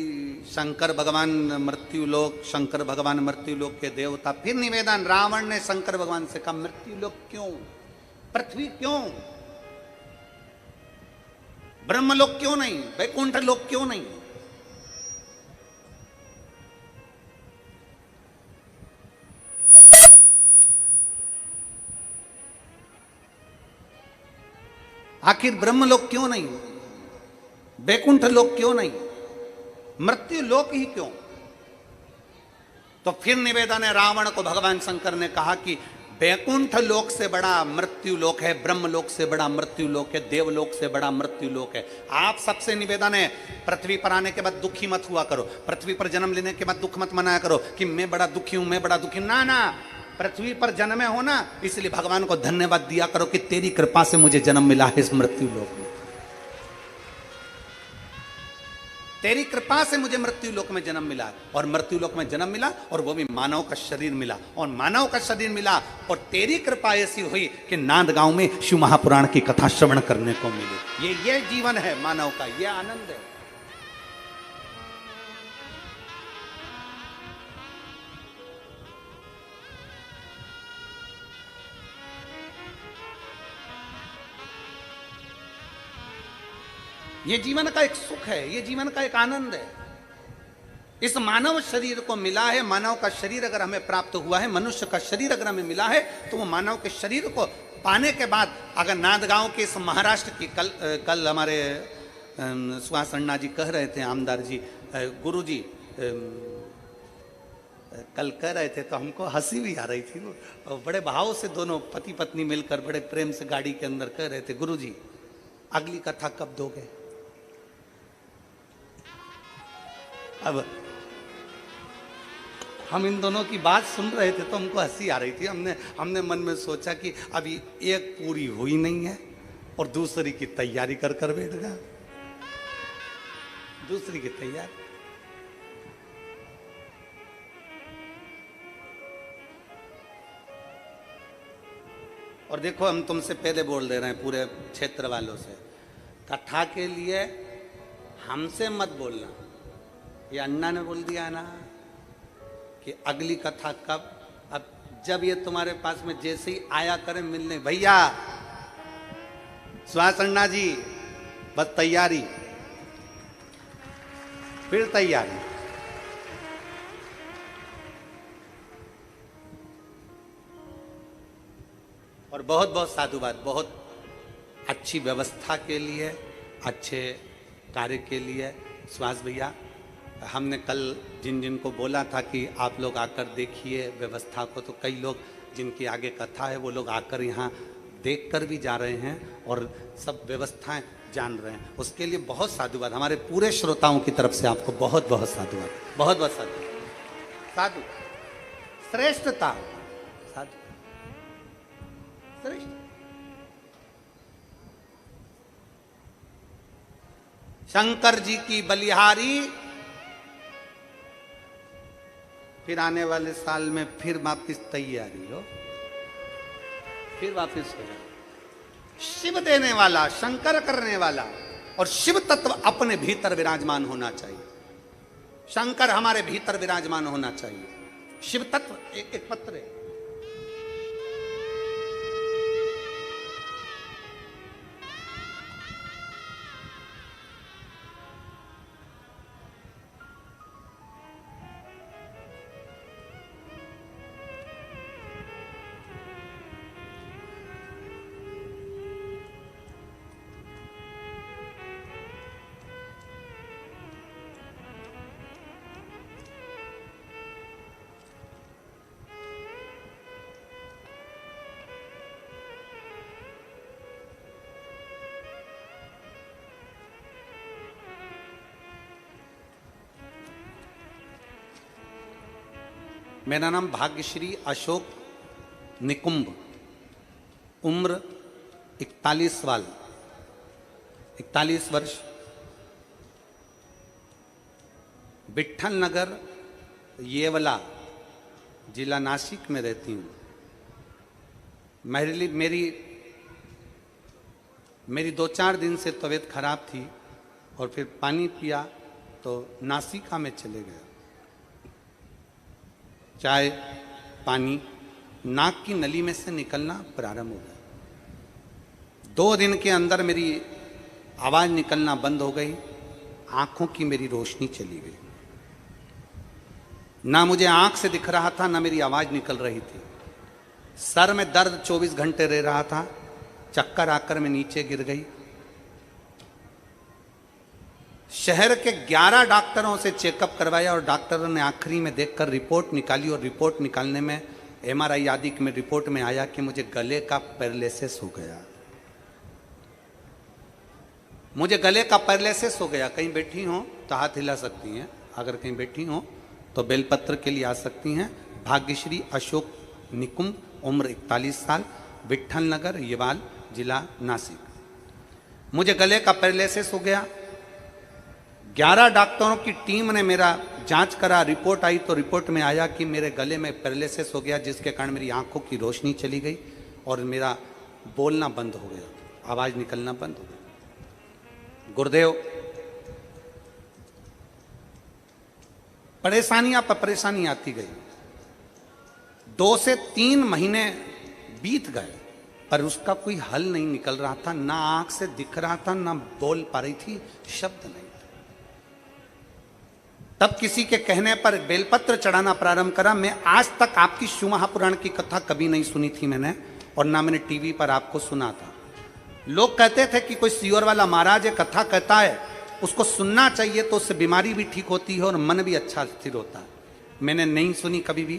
शंकर भगवान मृत्यु लोक, शंकर भगवान मृत्यु लोक के देवता। फिर निवेदन, रावण ने शंकर भगवान से कहा, मृत्यु लोक क्यों, पृथ्वी क्यों, ब्रह्मलोक क्यों नहीं, वैकुंठ लोक क्यों नहीं। आखिर ब्रह्मलोक क्यों नहीं, वैकुंठ लोक क्यों नहीं, मृत्यु लोक ही क्यों। तो फिर निवेदन है, रावण को भगवान शंकर ने कहा कि वैकुंठ लोक से बड़ा मृत्यु लोक है, ब्रह्म लोक से बड़ा मृत्यु लोक है, देवलोक से बड़ा मृत्यु लोक है। आप सबसे निवेदन है, पृथ्वी पर आने के बाद दुखी मत हुआ करो, पृथ्वी पर जन्म लेने के बाद दुख मत मनाया करो कि मैं बड़ा दुखी हूं, मैं बड़ा दुखी। ना ना, पृथ्वी पर जन्मे हो ना, इसलिए भगवान को धन्यवाद दिया करो कि तेरी कृपा से मुझे जन्म मिला है इस मृत्यु लोक में, तेरी कृपा से मुझे मृत्यु लोक में जन्म मिला। और मृत्यु लोक में जन्म मिला, और वो भी मानव का शरीर मिला, और मानव का शरीर मिला, और तेरी कृपा ऐसी हुई कि नांद गांव में शिव महापुराण की कथा श्रवण करने को मिली। ये जीवन है मानव का, ये आनंद है। ये जीवन का एक सुख है, ये जीवन का एक आनंद है। इस मानव शरीर को मिला है, मानव का शरीर अगर हमें प्राप्त हुआ है, मनुष्य का शरीर अगर हमें मिला है, तो वो मानव के शरीर को पाने के बाद अगर नांदगांव के इस महाराष्ट्र की कल हमारे सुहास अन्ना जी कह रहे थे, आमदार जी, गुरु जी कल कह रहे थे, तो हमको हंसी भी आ रही थी। वो बड़े भाव से दोनों पति पत्नी मिलकर बड़े प्रेम से गाड़ी के अंदर कह रहे थे, गुरु जी अगली कथा कब दोगे? अब हम इन दोनों की बात सुन रहे थे तो हमको हंसी आ रही थी। हमने मन में सोचा कि अभी एक पूरी हुई नहीं है और दूसरी की तैयारी कर बैठ गया, दूसरी की तैयारी। और देखो, हम तुमसे पहले बोल दे रहे हैं पूरे क्षेत्र वालों से, कथा के लिए हमसे मत बोलना। ये अन्ना ने बोल दिया ना कि अगली कथा कब। अब जब ये तुम्हारे पास में जैसे ही आया करें मिलने, भैया सुहास अन्ना जी बस तैयारी, फिर तैयारी। और बहुत बहुत साधुवाद, बहुत अच्छी व्यवस्था के लिए, अच्छे कार्य के लिए। सुहास भैया, हमने कल जिन को बोला था कि आप लोग आकर देखिए व्यवस्था को, तो कई लोग जिनकी आगे कथा है वो लोग आकर यहाँ देख कर भी जा रहे हैं और सब व्यवस्थाएं जान रहे हैं। उसके लिए बहुत साधुवाद, हमारे पूरे श्रोताओं की तरफ से आपको बहुत बहुत साधुवाद, बहुत बहुत साधु, साधु श्रेष्ठता, साधु श्रेष्ठ। शंकर जी की बलिहारी, फिर आने वाले साल में फिर वापिस तैयारी हो, फिर वापिस हो जाए। शिव देने वाला, शंकर करने वाला, और शिव तत्व अपने भीतर विराजमान होना चाहिए। शंकर हमारे भीतर विराजमान होना चाहिए। शिव तत्व एक पत्र है। मेरा नाम भाग्यश्री अशोक निकुंभ, उम्र 41 वर्ष, विट्ठल नगर येवला जिला नासिक में रहती हूँ। मेरी 2-4 दिन से तबीयत खराब थी और फिर पानी पिया तो नासिका में चले गए। चाय पानी नाक की नली में से निकलना प्रारंभ हो गया। 2 दिन के अंदर मेरी आवाज निकलना बंद हो गई, आंखों की मेरी रोशनी चली गई। ना मुझे आंख से दिख रहा था, ना मेरी आवाज निकल रही थी। सर में दर्द 24 घंटे रह रहा था। चक्कर आकर मैं नीचे गिर गई। शहर के 11 डॉक्टरों से चेकअप करवाया और डॉक्टरों ने आखिरी में देखकर रिपोर्ट निकाली, और रिपोर्ट निकालने में MRI आदि में रिपोर्ट में आया कि मुझे गले का पैरालिसिस हो गया। मुझे गले का पैरालिसिस हो गया। कहीं बैठी हो तो हाथ हिला सकती हैं, अगर कहीं बैठी हो तो बेलपत्र के लिए आ सकती हैं। भाग्यश्री अशोक निकुंभ, उम्र 41 साल, विट्ठल नगर येवाल जिला नासिक। मुझे गले का पैरालिसिस हो गया। 11 डॉक्टरों की टीम ने मेरा जांच करा, रिपोर्ट आई तो रिपोर्ट में आया कि मेरे गले में पैरालिसिस हो गया, जिसके कारण मेरी आंखों की रोशनी चली गई और मेरा बोलना बंद हो गया, आवाज निकलना बंद हो गया। गुरुदेव, परेशानियां पर परेशानी आती गई। 2 से 3 महीने बीत गए पर उसका कोई हल नहीं निकल रहा था। ना आंख से दिख रहा था, ना बोल पा रही थी, शब्द नहीं। तब किसी के कहने पर बेलपत्र चढ़ाना प्रारंभ करा। मैं आज तक आपकी शिव महापुराण की कथा कभी नहीं सुनी थी मैंने, और ना मैंने टीवी पर आपको सुना था। लोग कहते थे कि कोई सियोर वाला महाराज ये कथा कहता है, उसको सुनना चाहिए, तो उससे बीमारी भी ठीक होती है और मन भी अच्छा स्थिर होता है। मैंने नहीं सुनी कभी भी।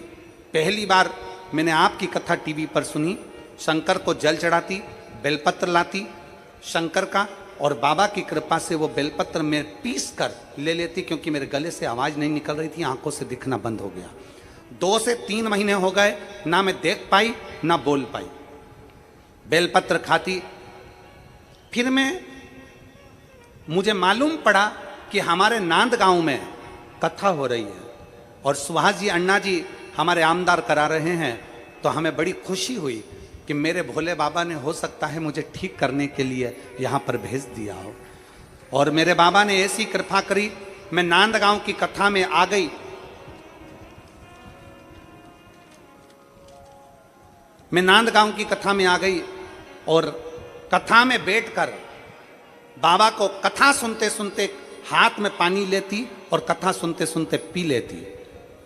पहली बार मैंने आपकी कथा टीवी पर सुनी। शंकर को जल चढ़ाती, बेलपत्र लाती शंकर का, और बाबा की कृपा से वो बेलपत्र में पीस कर ले लेती, क्योंकि मेरे गले से आवाज़ नहीं निकल रही थी, आंखों से दिखना बंद हो गया। 2 से 3 महीने हो गए, ना मैं देख पाई ना बोल पाई। बेलपत्र खाती। फिर मुझे मालूम पड़ा कि हमारे नांद गांव में कथा हो रही है और सुहास जी अण्णा जी हमारे आमदार करा रहे हैं। तो हमें बड़ी खुशी हुई कि मेरे भोले बाबा ने हो सकता है मुझे ठीक करने के लिए यहाँ पर भेज दिया हो। और मेरे बाबा ने ऐसी कृपा करी, मैं नांद गांव की कथा में आ गई। मैं नांद गांव की कथा में आ गई और कथा में बैठकर बाबा को कथा सुनते सुनते हाथ में पानी लेती और कथा सुनते सुनते पी लेती।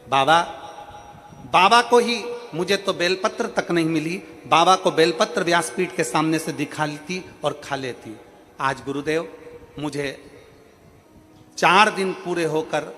बाबा को ही, मुझे तो बेलपत्र तक नहीं मिली, बाबा को बेलपत्र व्यासपीठ के सामने से दिखा लेती और खा लेती। आज गुरुदेव मुझे 4 दिन पूरे होकर,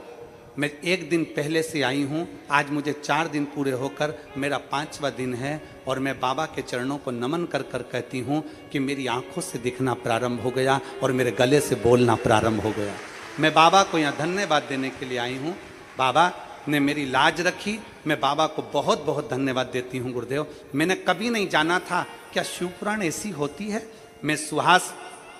मैं 1 दिन पहले से आई हूँ, आज मुझे 4 दिन पूरे होकर मेरा 5वां दिन है, और मैं बाबा के चरणों को नमन कर कर कहती हूँ कि मेरी आंखों से दिखना प्रारंभ हो गया और मेरे गले से बोलना प्रारंभ हो गया। मैं बाबा को यहाँ धन्यवाद देने के लिए आई हूँ। बाबा ने मेरी लाज रखी, मैं बाबा को बहुत बहुत धन्यवाद देती हूँ गुरुदेव। मैंने कभी नहीं जाना था क्या शिवपुराण ऐसी होती है। मैं सुहास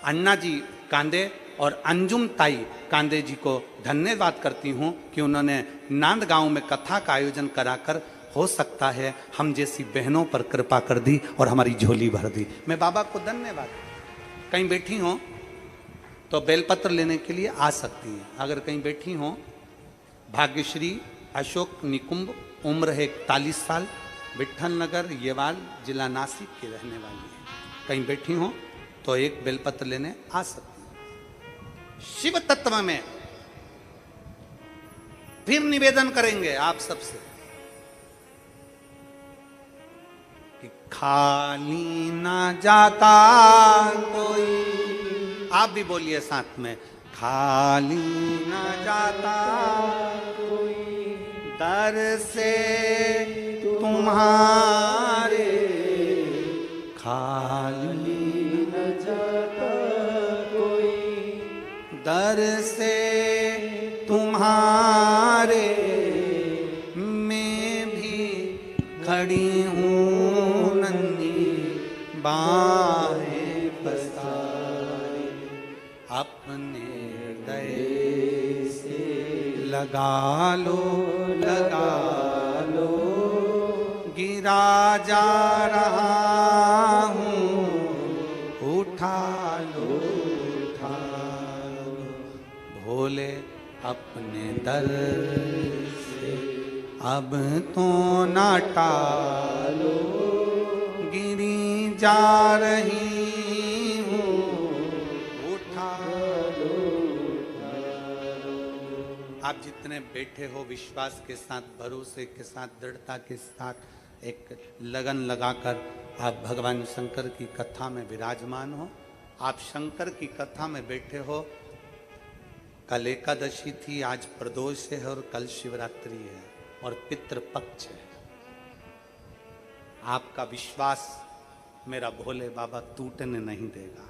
अण्णा जी कांदे और अंजुम ताई कांदे जी को धन्यवाद करती हूँ कि उन्होंने नांद गांव में कथा का आयोजन कराकर, हो सकता है हम जैसी बहनों पर कृपा कर दी और हमारी झोली भर दी। मैं बाबा को धन्यवाद। कहीं बैठी हो तो बेलपत्र लेने के लिए आ सकती हैं। अगर कहीं बैठी हो, भाग्यश्री अशोक निकुंभ, उम्र है 41 साल, विठल नगर येवाल, जिला नासिक की रहने वाली है। कहीं बैठी हो तो एक बेलपत्र लेने आ सकती हैं। शिव तत्व में फिर निवेदन करेंगे आप सबसे कि खाली ना जाता कोई, आप भी बोलिए साथ में, खाली ना जाता कोई दर से तुम्हारे, खाली न जाता कोई दर से तुम्हारे, मैं भी खड़ी हूँ नन्ही बाहें पसारे, अपने हृदय से लगा लो गिरा जा रहा हूँ, उठा लो भोले अपने दर से, अब तो ना टालो, गिरी जा रही हूँ, उठा लो। आप जितने बैठे हो विश्वास के साथ, भरोसे के साथ, दृढ़ता के साथ, एक लगन लगाकर आप भगवान शंकर की कथा में विराजमान हो। आप शंकर की कथा में बैठे हो। कल एकादशी थी, आज प्रदोष है और कल शिवरात्रि है और पितृपक्ष है। आपका विश्वास मेरा भोले बाबा टूटने नहीं देगा।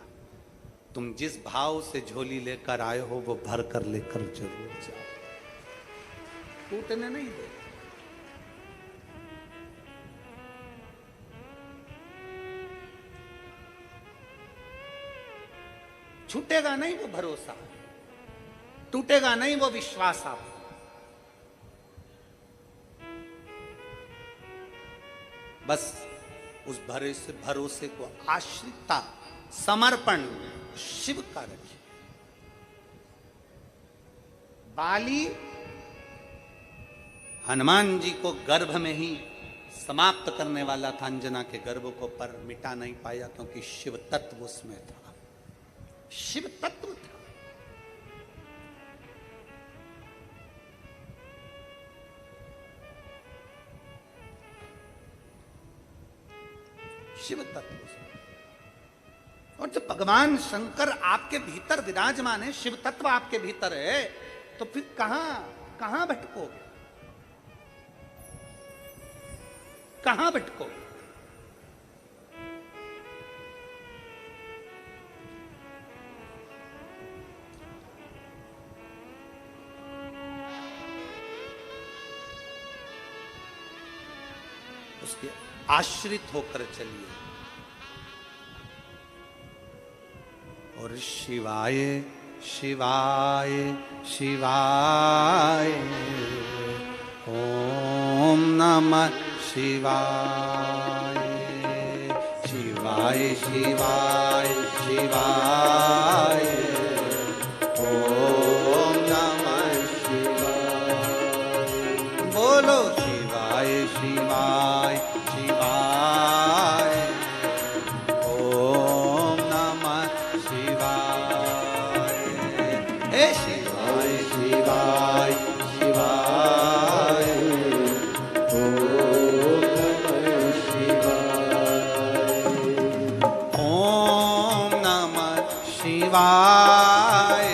तुम जिस भाव से झोली लेकर आए हो वो भर कर लेकर जरूर जाओ, टूटने नहीं देगा। छूटेगा नहीं वो भरोसा, टूटेगा नहीं वो विश्वास। आप बस उस भरोसे को, आश्रितता, समर्पण शिव का रखिए। बाली हनुमान जी को गर्भ में ही समाप्त करने वाला था, अंजना के गर्भ को, पर मिटा नहीं पाया क्योंकि शिव तत्व उसमें था, शिव तत्व था। शिव तत्व से। और जब भगवान शंकर आपके भीतर विराजमान है, शिव तत्व आपके भीतर है, तो फिर कहां भटकोगे, कहां भटकोगे? उसके आश्रित होकर चलिए। और शिवाय शिवाय शिवाय ओम नमः शिवाय, शिवाय शिवाय शिवाय ओम नमः शिवाय। बोलो शिवाय शिवाय शिवाय ओम नमः शिवाय। हे शिवाय शिवाय शिवाय ओम नमः शिवाय,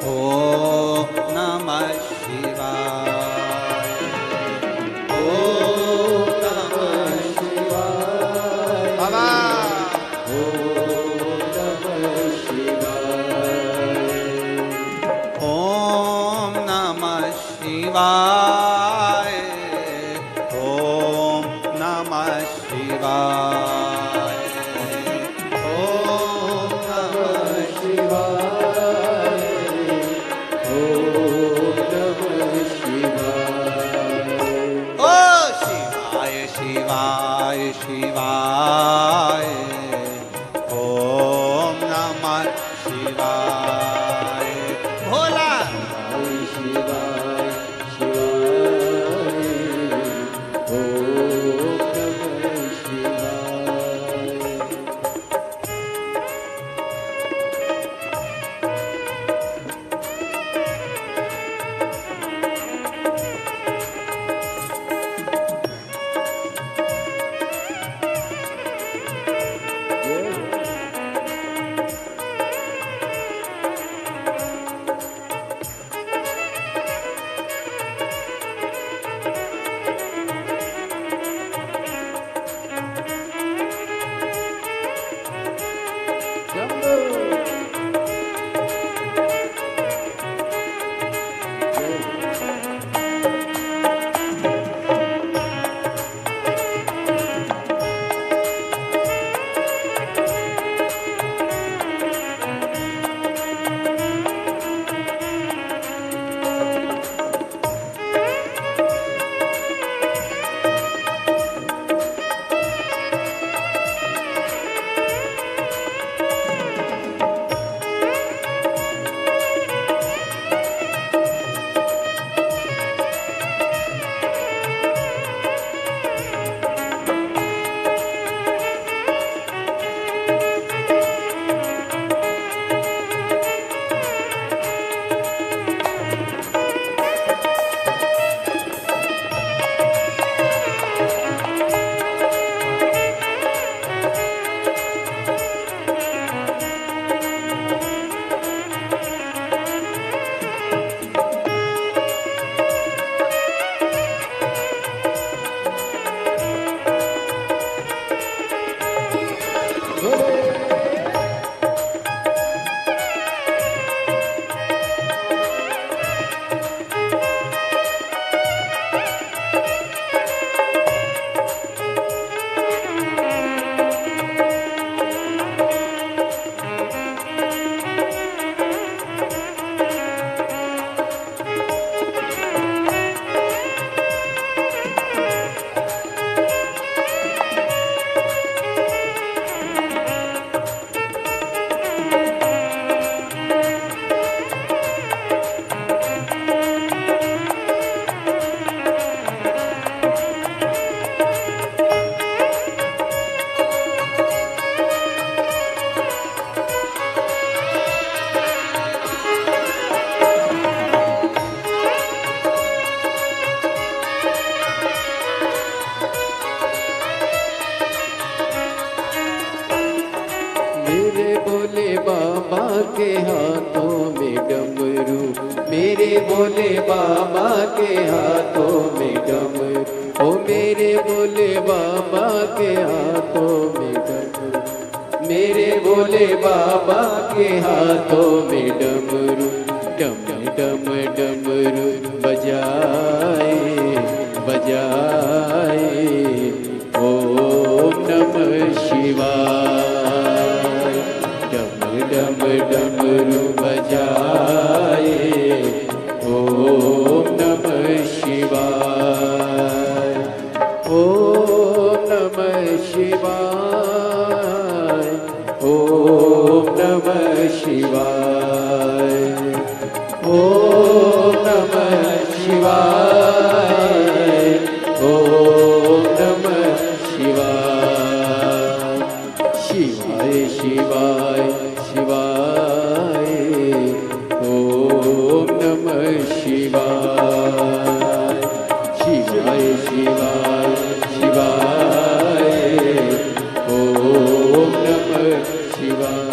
ओम नमः शिवाय, ओम नमः शिवाय। बाबा ओम नमः शिवाय, ओम नमः शिवाय, ओम नमः शिवाय, ओम नमः शिवाय। ओ शिवाय शिवाय शिवाय ओम नमः शिवाय। भोला शिवाय शिवाय ओम नमः शिवाय। भोले बाबा के हाथों में डमरू, मेरे भोले बाबा के हाथों में डमरू, ओ मेरे भोले बाबा के हाथों में डमरू, मेरे भोले बाबा के हाथों में डमरू, डम डम डमरू बजाए बजाए, ओम नमः शिवाय। डम डम डमरू बजाए, ओम नमः शिवाय, ओम नमः शिवाय, ओम नमः शिवाय, ओम नमः शिवाय, ओम नमः शिवाय, शिवाय शिवाय शिवाय, ओम नमः शिवाय, शिवाय शिवाय शिवाय, ओम नमः शिवाय।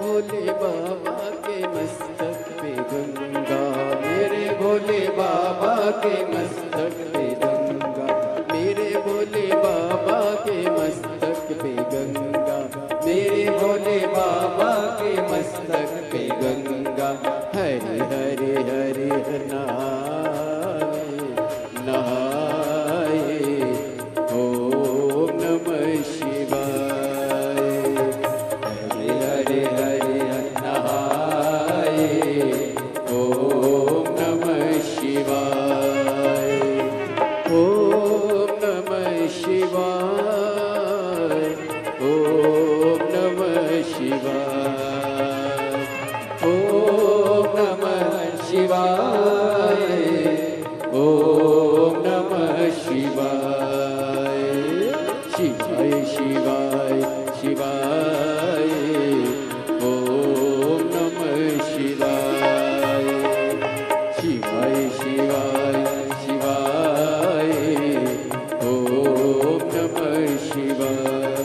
भोले बाबा के मस्तक पे गंगा, मेरे भोले बाबा के मस्तक पे गंगा, मेरे भोले बाबा के मस्तक पे गंगा, मेरे भोले बाबा के मस्तक पे गंगा। हरे हरे हरे नहाए नहाए, ओम नमः शिवाय। हरे हरे हरे नहाए, ओम नमः शिवाय, ओम नमः शिवाय, ओम नमः शिवाय, ओम नमः शिवाय, ओम नमः शिवाय। शिवाय शिवाय शिवाय, ओम नमः शिवाय। शिवाय शिवाय शिवाय, ओम नमः शिवाय।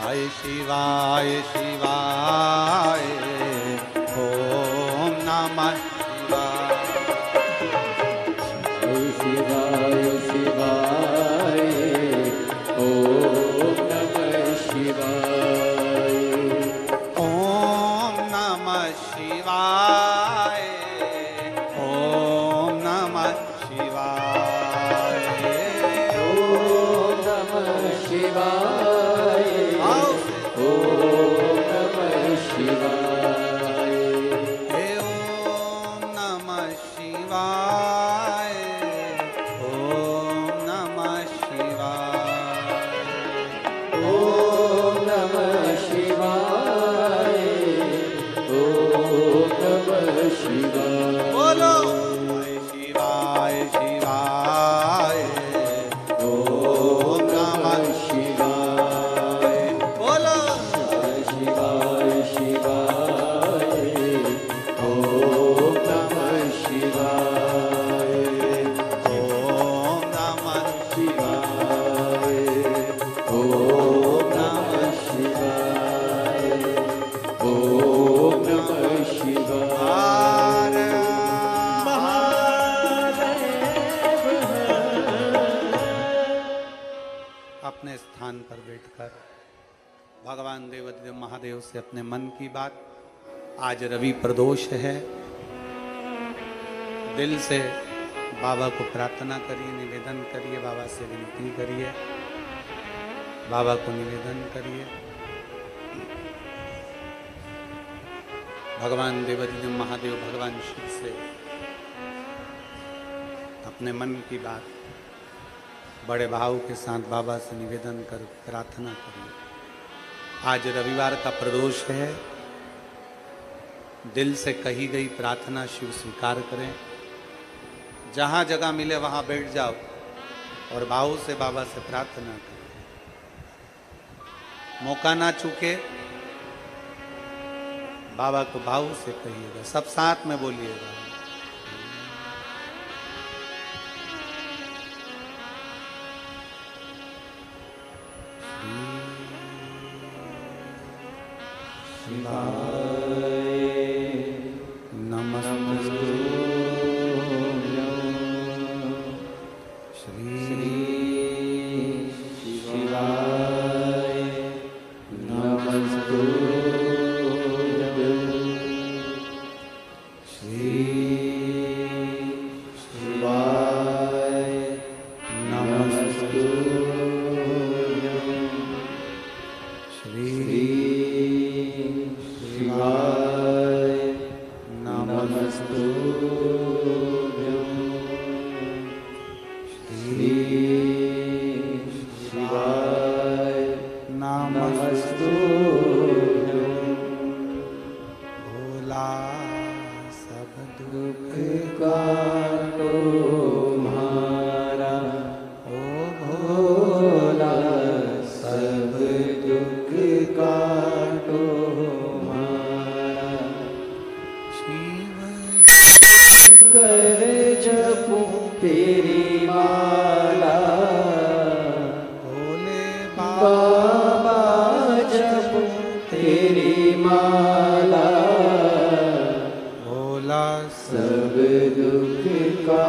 शिवाय शिवाय ओम नमः शिवाय। शिवाय शिवाय ओम नमः शिवाय। ओम नमः शिवाय ओम नमः शिवाय। ओम नमः शिवाय ओम नमः शिवाय। हे ओम नमः शिवाय ओम नमः शिवाय। ओम नमः शिवाय ओम नमः शिवाय। बोलो शिवाय शिवाय ओम नमः शिवाय। बोलो शिवाय शिवाय ओम नमः शिवाय। ओम नमः शिवाय ओम नमः शिवाय। ओम नमः शिवाय। अपने स्थान पर बैठकर भगवान देवाधिदेव महादेव से अपने मन की बात। आज रवि प्रदोष है, दिल से बाबा को प्रार्थना करिए, निवेदन करिए, बाबा से विनती करिए, बाबा को निवेदन करिए। भगवान देवाधिदेव महादेव भगवान शिव से अपने मन की बात बड़े भाव के साथ बाबा से निवेदन कर प्रार्थना करिए। आज रविवार का प्रदोष है, दिल से कही गई प्रार्थना शिव स्वीकार करें। जहां जगह मिले वहां बैठ जाओ और भाव से बाबा से प्रार्थना करें। मौका ना चूके, बाबा को भाव से कहिएगा, सब साथ में बोलिएगा। भोला सब दुख काटो म्हारा। ओ भोला सब दुख काटो म्हारा। शिव कर जपूं तेरी माला। भोले बाबा बाबा जपूं तेरी माला। भोला सब दुख का